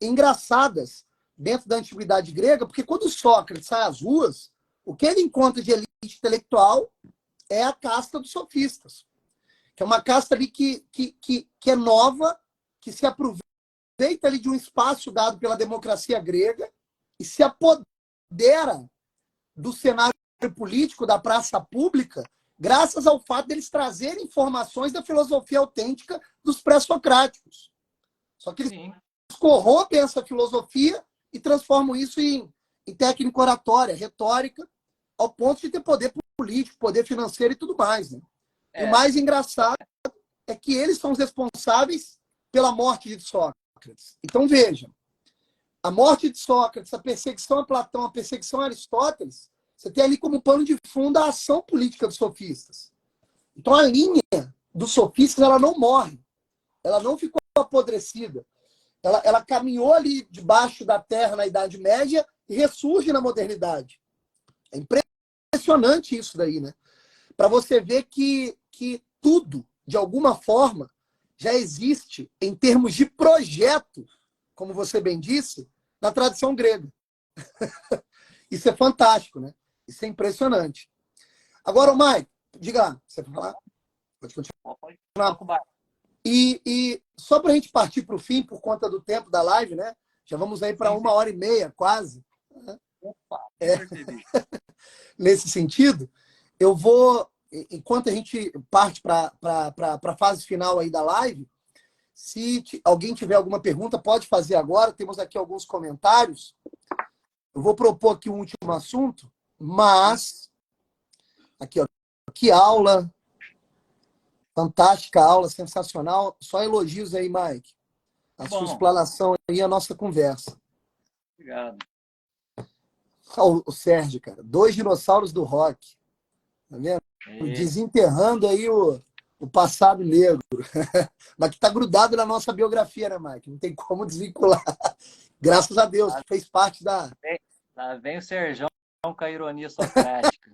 S1: engraçadas dentro da antiguidade grega, porque quando Sócrates sai às ruas, o que ele encontra de elite intelectual é a casta dos sofistas, que é uma casta ali que é nova, que se aproveita ali de um espaço dado pela democracia grega e se apodera do cenário político, da praça pública, graças ao fato deles trazerem informações da filosofia autêntica dos pré-socráticos. Só que eles corrompem essa filosofia e transformam isso em técnica oratória, retórica, ao ponto de ter poder político, poder financeiro e tudo mais. Né? E o mais engraçado é que eles são os responsáveis pela morte de Sócrates. Então, veja, a morte de Sócrates, a perseguição a Platão, a perseguição a Aristóteles, você tem ali como pano de fundo a ação política dos sofistas. Então, a linha dos sofistas, ela não morre. Ela não ficou apodrecida. Ela caminhou ali debaixo da terra na Idade Média e ressurge na modernidade. É impressionante isso daí, né? Para você ver que tudo, de alguma forma, já existe em termos de projeto, como você bem disse, na tradição grega. Isso é fantástico, né? Isso é impressionante. Agora, Mike, diga lá, você vai falar? Pode continuar. E só para a gente partir para o fim, por conta do tempo da live, né? Já vamos aí para 1h30, quase.
S2: Opa,
S1: nesse sentido, eu vou, enquanto a gente parte para a fase final aí da live, se alguém tiver alguma pergunta, pode fazer agora. Temos aqui alguns comentários. Eu vou propor aqui um último assunto, mas... Aqui, ó. Que aula. Fantástica aula, sensacional. Só elogios aí, Mike. A sua explanação aí, a nossa conversa.
S2: Obrigado.
S1: O Sérgio, cara. 2 dinossauros do rock. Tá vendo? Desenterrando aí o passado negro. Mas que tá grudado na nossa biografia, né, Mike? Não tem como desvincular. Graças a Deus, que fez parte da...
S2: Lá vem o Serjão com a ironia socrática.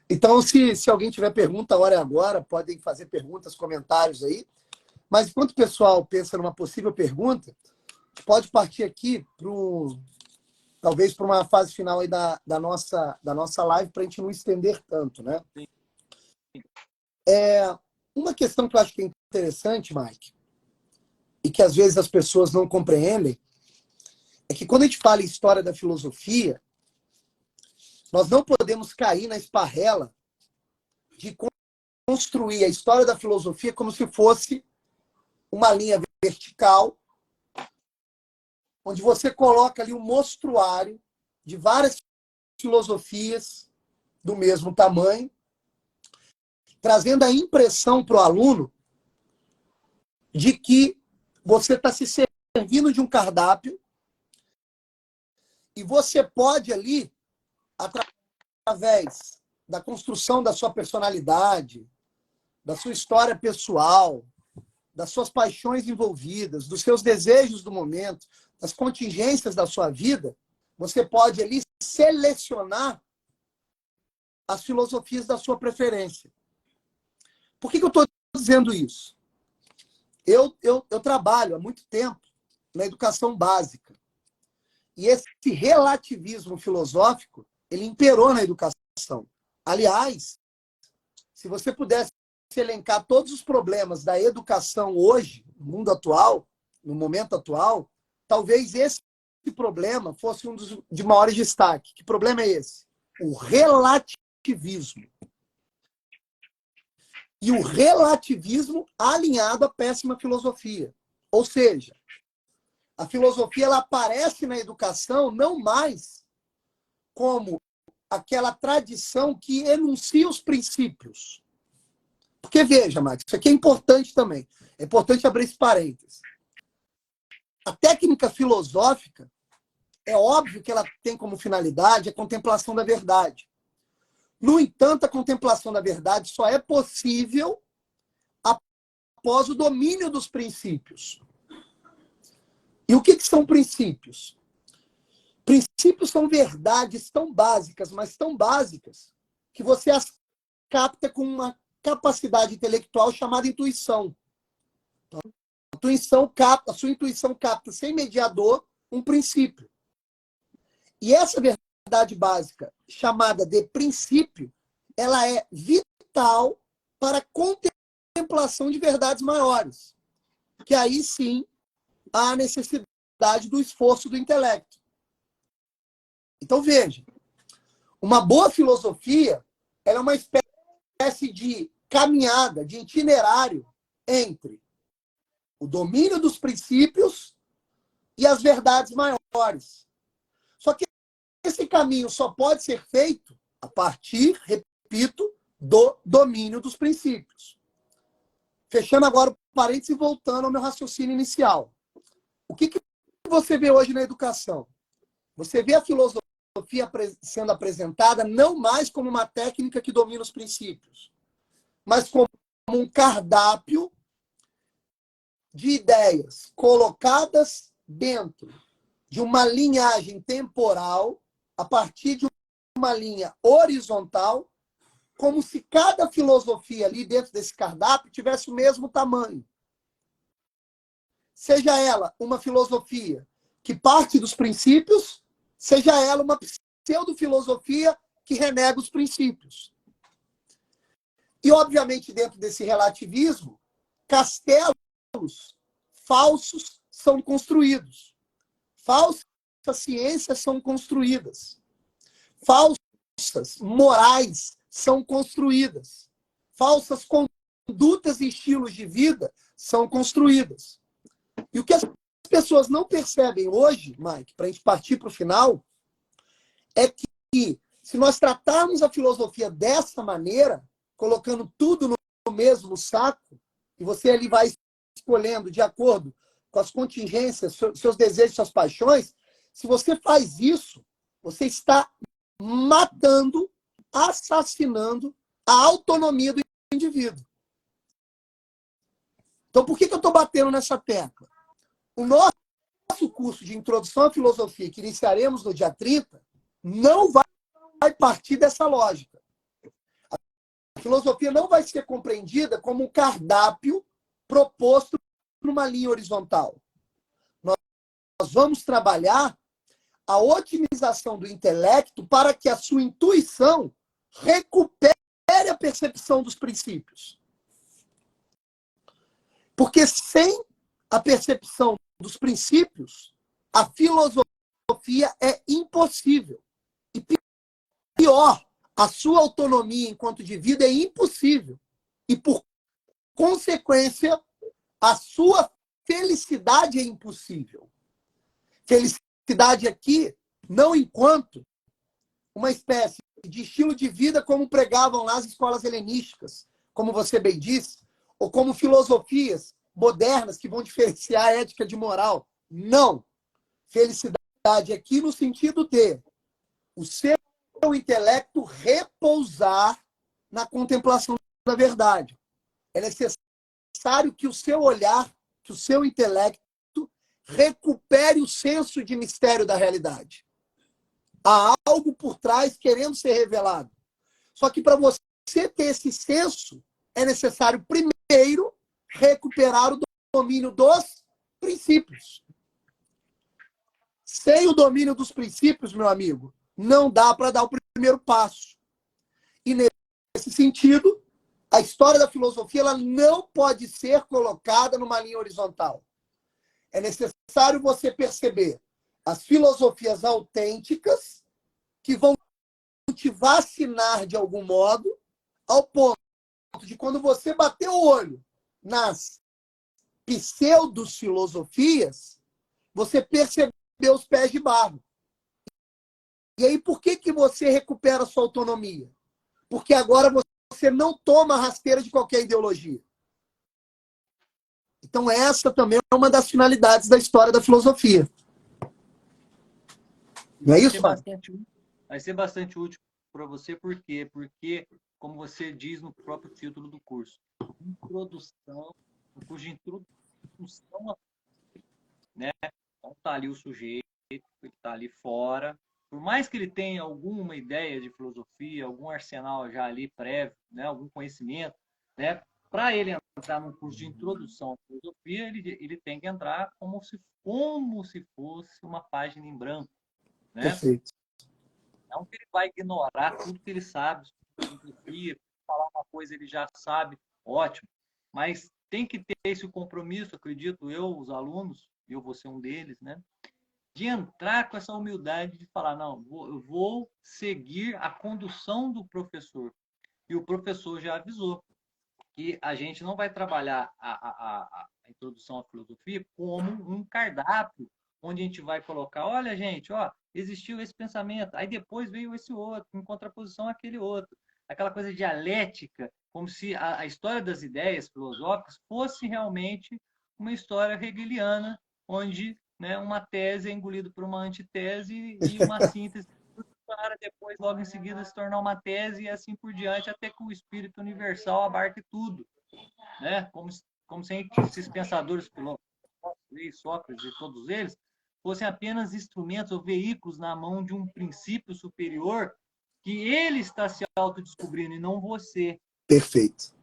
S1: Então, se alguém tiver pergunta, a hora é agora. Podem fazer perguntas, comentários aí. Mas enquanto o pessoal pensa numa possível pergunta, a gente pode partir aqui talvez para uma fase final aí da nossa live, para a gente não estender tanto, né?
S2: Sim.
S1: Uma questão que eu acho que é interessante, Mike, e que às vezes as pessoas não compreendem, é que quando a gente fala em história da filosofia, nós não podemos cair na esparrela de construir a história da filosofia como se fosse uma linha vertical, onde você coloca ali um mostruário de várias filosofias do mesmo tamanho, trazendo a impressão para o aluno de que você está se servindo de um cardápio e você pode ali, através da construção da sua personalidade, da sua história pessoal, das suas paixões envolvidas, dos seus desejos do momento, das contingências da sua vida, você pode ali selecionar as filosofias da sua preferência. Por que eu estou dizendo isso? Eu trabalho há muito tempo na educação básica. E esse relativismo filosófico, ele imperou na educação. Aliás, se você pudesse elencar todos os problemas da educação hoje, no mundo atual, no momento atual, talvez esse problema fosse um dos de maiores destaque. Que problema é esse? O relativismo. E o relativismo alinhado à péssima filosofia. Ou seja, a filosofia ela aparece na educação não mais como aquela tradição que enuncia os princípios. Porque, veja, Max, isso aqui é importante também. É importante abrir esse parênteses. A técnica filosófica, é óbvio que ela tem como finalidade a contemplação da verdade. No entanto, a contemplação da verdade só é possível após o domínio dos princípios. E o que são princípios? Princípios são verdades tão básicas, mas tão básicas, que você as capta com uma capacidade intelectual chamada intuição. A sua intuição capta, sem mediador, um princípio. E essa verdade básica, chamada de princípio, ela é vital para a contemplação de verdades maiores. Que aí sim há a necessidade do esforço do intelecto. Então veja, uma boa filosofia ela é uma espécie de caminhada, de itinerário entre o domínio dos princípios e as verdades maiores. Só que esse caminho só pode ser feito a partir, repito, do domínio dos princípios. Fechando agora o parênteses e voltando ao meu raciocínio inicial. O que você vê hoje na educação? Você vê a filosofia sendo apresentada não mais como uma técnica que domina os princípios, mas como um cardápio de ideias colocadas dentro de uma linhagem temporal, a partir de uma linha horizontal, como se cada filosofia ali dentro desse cardápio tivesse o mesmo tamanho. Seja ela uma filosofia que parte dos princípios, seja ela uma pseudo-filosofia que renega os princípios. E, obviamente, dentro desse relativismo, castelos falsos são construídos. Falsos ciências são construídas. Falsas morais são construídas. Falsas condutas e estilos de vida são construídas. E o que as pessoas não percebem hoje, Mike, para a gente partir para o final, é que se nós tratarmos a filosofia dessa maneira, colocando tudo no mesmo saco, e você ali vai escolhendo de acordo com as contingências, seus desejos, suas paixões, se você faz isso, você está matando, assassinando a autonomia do indivíduo. Então, por que eu estou batendo nessa tecla? O nosso curso de Introdução à Filosofia, que iniciaremos no dia 30, não vai partir dessa lógica. A filosofia não vai ser compreendida como um cardápio proposto numa linha horizontal. Nós vamos trabalhar a otimização do intelecto para que a sua intuição recupere a percepção dos princípios. Porque sem a percepção dos princípios, a filosofia é impossível. E pior, a sua autonomia enquanto indivíduo é impossível. E, por consequência, a sua felicidade é impossível. Felicidade aqui, não enquanto uma espécie de estilo de vida como pregavam lá as escolas helenísticas, como você bem disse, ou como filosofias modernas que vão diferenciar a ética de moral. Não. Felicidade aqui no sentido de o seu intelecto repousar na contemplação da verdade. É necessário que o seu olhar, que o seu intelecto recupere o senso de mistério da realidade. Há algo por trás querendo ser revelado. Só que para você ter esse senso, é necessário primeiro recuperar o domínio dos princípios. Sem o domínio dos princípios, meu amigo, não dá para dar o primeiro passo. E nesse sentido, a história da filosofia ela não pode ser colocada numa linha horizontal. É necessário você perceber as filosofias autênticas que vão te vacinar de algum modo, ao ponto de quando você bater o olho nas pseudo-filosofias, você perceber os pés de barro. E aí, por que você recupera a sua autonomia? Porque agora você não toma a rasteira de qualquer ideologia. Então, essa também é uma das finalidades da história da filosofia. Não é isso?
S2: Vai ser bastante útil para você, por quê? Porque, como você diz no próprio título do curso, introdução, o curso de introdução, né? Então, está ali o sujeito, que está ali fora. Por mais que ele tenha alguma ideia de filosofia, algum arsenal já ali prévio, né? Algum conhecimento, né? Para ele entrar num curso de introdução à filosofia, ele tem que entrar como se fosse uma página em branco, né?
S1: Perfeito.
S2: Não que ele vai ignorar tudo que ele sabe sobre filosofia, falar uma coisa ele já sabe, ótimo. Mas tem que ter esse compromisso, acredito eu, os alunos, eu vou ser um deles, né? De entrar com essa humildade de falar, não, eu vou seguir a condução do professor. E o professor já avisou que a gente não vai trabalhar a introdução à filosofia como um cardápio, onde a gente vai colocar, olha, gente, ó, existiu esse pensamento, aí depois veio esse outro, em contraposição àquele outro. Aquela coisa dialética, como se a história das ideias filosóficas fosse realmente uma história hegeliana, onde, né, uma tese é engolida por uma antitese e uma síntese para depois, logo em seguida, se tornar uma tese e assim por diante, até que o espírito universal abarque tudo, né? Como se esses pensadores filósofos, Sócrates e todos eles, fossem apenas instrumentos ou veículos na mão de um princípio superior que ele está se autodescobrindo e não você.
S1: Perfeito.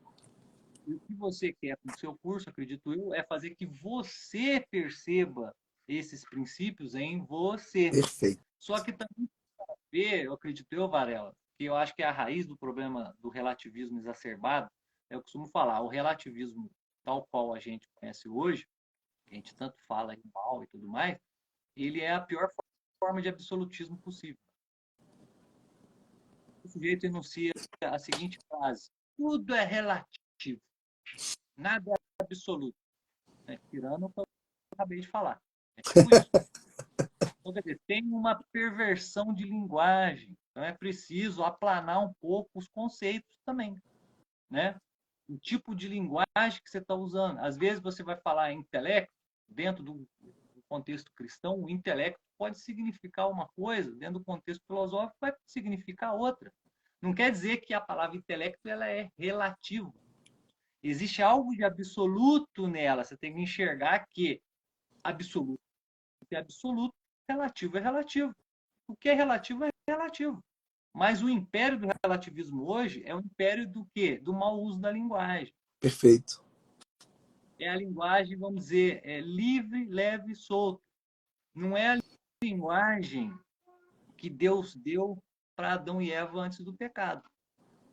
S2: E o que você quer com o seu curso, acredito eu, é fazer que você perceba esses princípios em você.
S1: Perfeito.
S2: Só que também eu acredito eu, Varela, que eu acho que a raiz do problema do relativismo exacerbado, eu costumo falar, o relativismo tal qual a gente conhece hoje, que a gente tanto fala em mal e tudo mais, ele é a pior forma de absolutismo possível. O sujeito enuncia a seguinte frase: tudo é relativo, nada é absoluto. Tirando o que eu acabei de falar. É tipo isso. Então, quer dizer, tem uma perversão de linguagem. Então, é preciso aplanar um pouco os conceitos também, né? O tipo de linguagem que você está usando. Às vezes você vai falar em intelecto, dentro do contexto cristão, o intelecto pode significar uma coisa, dentro do contexto filosófico vai significar outra. Não quer dizer que a palavra intelecto ela é relativa. Existe algo de absoluto nela. Você tem que enxergar que absoluto é absoluto, relativo é relativo. O que é relativo é relativo. Mas o império do relativismo hoje é o império do quê? Do mau uso da linguagem.
S1: Perfeito.
S2: É a linguagem, vamos dizer, livre, leve, solta. Não é a linguagem que Deus deu para Adão e Eva antes do pecado.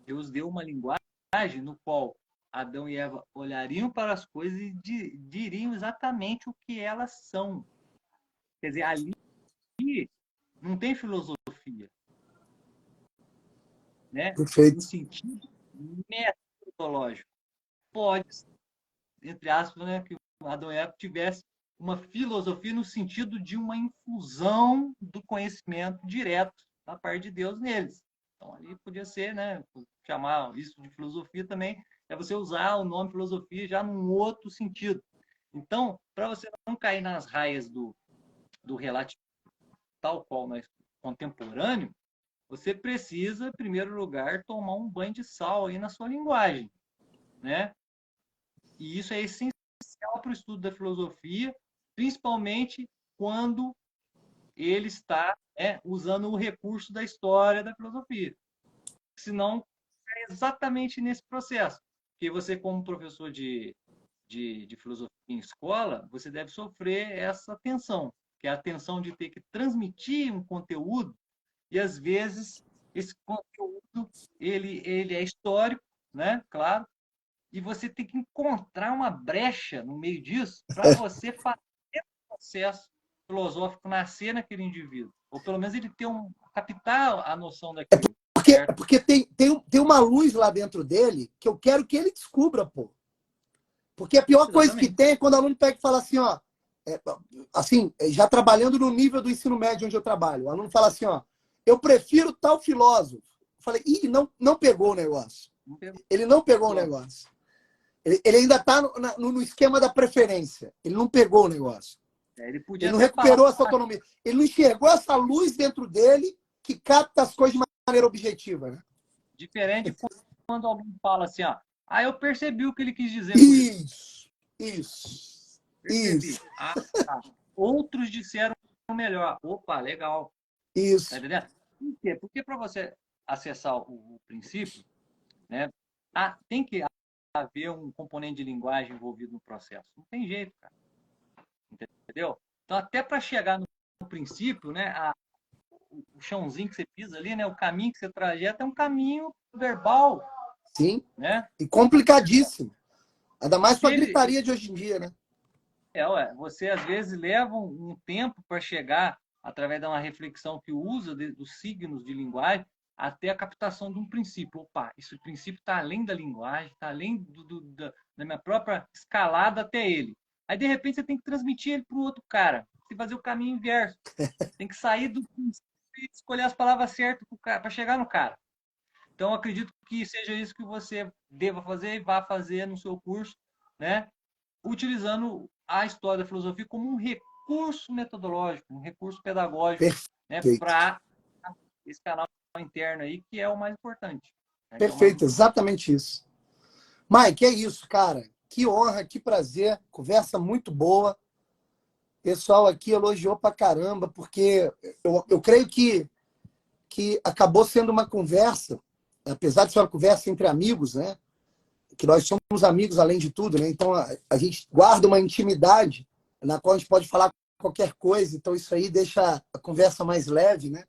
S2: Deus deu uma linguagem no qual Adão e Eva olhariam para as coisas e diriam exatamente o que elas são. Quer dizer, ali não tem filosofia, né? No
S1: Perfeito.
S2: sentido metodológico. Pode, entre aspas, né, que Adão e Eva tivesse uma filosofia no sentido de uma infusão do conhecimento direto da parte de Deus neles. Então, ali podia ser, né, chamar isso de filosofia também, é você usar o nome filosofia já num outro sentido. Então, para você não cair nas raias do relativismo tal qual nós contemporâneo, você precisa, em primeiro lugar, tomar um banho de sal aí na sua linguagem, né? E isso é essencial para o estudo da filosofia, principalmente quando ele está usando o recurso da história da filosofia. Senão, é exatamente nesse processo. Porque você, como professor de filosofia em escola, você deve sofrer essa tensão, que é a tensão de ter que transmitir um conteúdo e, às vezes, esse conteúdo ele é histórico, né? Claro, e você tem que encontrar uma brecha no meio disso para você fazer o processo filosófico nascer naquele indivíduo. Ou pelo menos ele ter captar a noção daquilo.
S1: Porque tem uma luz lá dentro dele que eu quero que ele descubra, pô. Porque a pior coisa que tem é quando o aluno pega e fala assim, ó, assim, já trabalhando no nível do ensino médio onde eu trabalho, o aluno fala assim, ó, eu prefiro tal filósofo. Eu falei, ih, não pegou o negócio. Ele não pegou o negócio. Ele ainda está no esquema da preferência. Ele não pegou o negócio. Ele não recuperou essa autonomia. Ele não enxergou essa luz dentro dele que capta as coisas de maneira objetiva. Né?
S2: Diferente quando alguém fala assim, ó, eu percebi o que ele quis dizer com isso.
S1: Isso.
S2: Percebi.
S1: Isso.
S2: Tá. Outros disseram melhor. Opa, legal.
S1: Isso.
S2: Tá entendendo? Por quê? Porque para você acessar o princípio, né, tem que haver um componente de linguagem envolvido no processo. Não tem jeito, cara. Entendeu? Então, até para chegar no princípio, né, o chãozinho que você pisa ali, né, o caminho que você trajeta é um caminho verbal.
S1: Sim.
S2: Né?
S1: E complicadíssimo. Ainda mais com a gritaria de hoje em dia, né?
S2: Você às vezes leva um tempo para chegar, através de uma reflexão que usa dos signos de linguagem, até a captação de um princípio. Opa, esse princípio está além da linguagem, está além da minha própria escalada até ele. Aí, de repente, você tem que transmitir ele para o outro cara. Você tem que fazer o caminho inverso. Tem que sair do princípio e escolher as palavras certas para chegar no cara. Então, acredito que seja isso que você deva fazer e vá fazer no seu curso, né? Utilizando a história da filosofia como um recurso metodológico, um recurso pedagógico, né? Para esse canal interno aí, que é o mais importante. Né?
S1: Perfeito, exatamente isso. Mike, é isso, cara. Que honra, que prazer. Conversa muito boa. O pessoal aqui elogiou pra caramba, porque eu creio que acabou sendo uma conversa, apesar de ser uma conversa entre amigos, né? Que nós somos amigos além de tudo, né? Então a gente guarda uma intimidade na qual a gente pode falar qualquer coisa. Então isso aí deixa a conversa mais leve, né?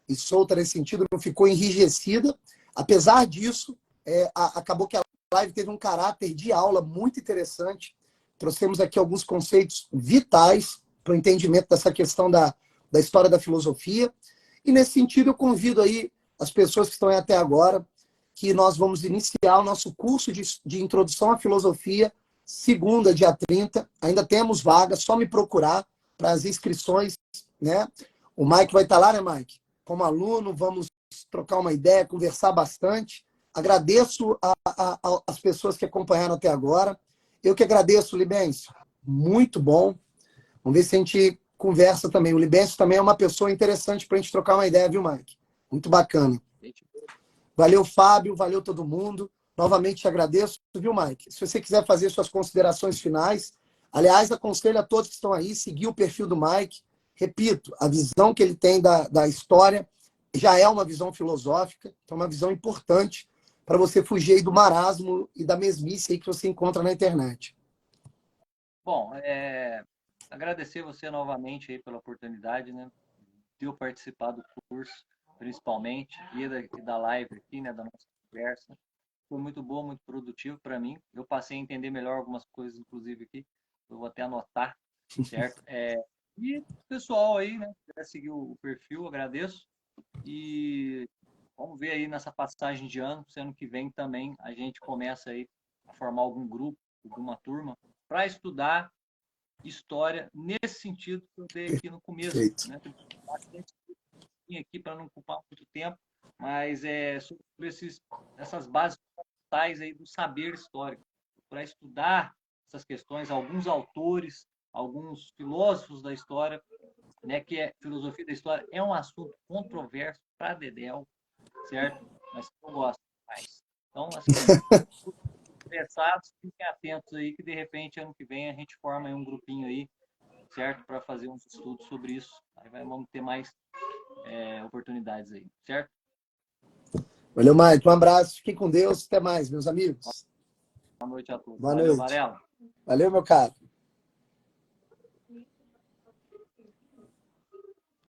S1: E solta nesse sentido, não ficou enrijecida. Apesar disso, acabou que a live teve um caráter de aula muito interessante. Trouxemos aqui alguns conceitos vitais para o entendimento dessa questão da da história da filosofia. E nesse sentido eu convido aí as pessoas que estão aí até agora, que nós vamos iniciar o nosso curso de introdução à filosofia, segunda, dia 30. Ainda temos vagas, só me procurar para as inscrições, né? O Mike vai estar lá, né, Mike? Como aluno, vamos trocar uma ideia, conversar bastante. Agradeço as pessoas que acompanharam até agora. Eu que agradeço, Libêncio. Muito bom. Vamos ver se a gente conversa também. O Libêncio também é uma pessoa interessante para a gente trocar uma ideia, viu, Mike? Muito bacana. Valeu, Fábio. Valeu todo mundo. Novamente te agradeço, viu, Mike? Se você quiser fazer suas considerações finais, aliás, aconselho a todos que estão aí seguir o perfil do Mike. Repito, a visão que ele tem da história já é uma visão filosófica, então é uma visão importante para você fugir aí do marasmo e da mesmice aí que você encontra na internet.
S2: Bom, agradecer você novamente aí pela oportunidade, né, de eu participar do curso, principalmente, e da live aqui, né, da nossa conversa. Foi muito boa, muito produtivo para mim. Eu passei a entender melhor algumas coisas, inclusive aqui. Eu vou até anotar, certo? E pessoal aí, né, se quiser seguir o perfil, agradeço. E vamos ver aí nessa passagem de ano, se ano que vem também a gente começa aí a formar algum grupo, alguma turma, para estudar história nesse sentido que eu dei aqui no começo.
S1: Perfeito.
S2: Né? Tem bastante aqui para não ocupar muito tempo, mas sobre essas bases fundamentais aí do saber histórico, para estudar essas questões, alguns autores, alguns filósofos da história, né, que filosofia da história é um assunto controverso para dedéu, certo? Mas eu gosto mais. Então, assim, interessados, fiquem atentos aí que de repente ano que vem a gente forma aí um grupinho aí, certo? Para fazer uns estudos sobre isso. Aí vamos ter mais oportunidades aí, certo?
S1: Valeu, Mike. Um abraço. Fiquem com Deus. Até mais, meus amigos.
S2: Boa noite a todos.
S1: Boa
S2: Valeu,
S1: noite.
S2: Varela.
S1: Valeu, meu caro.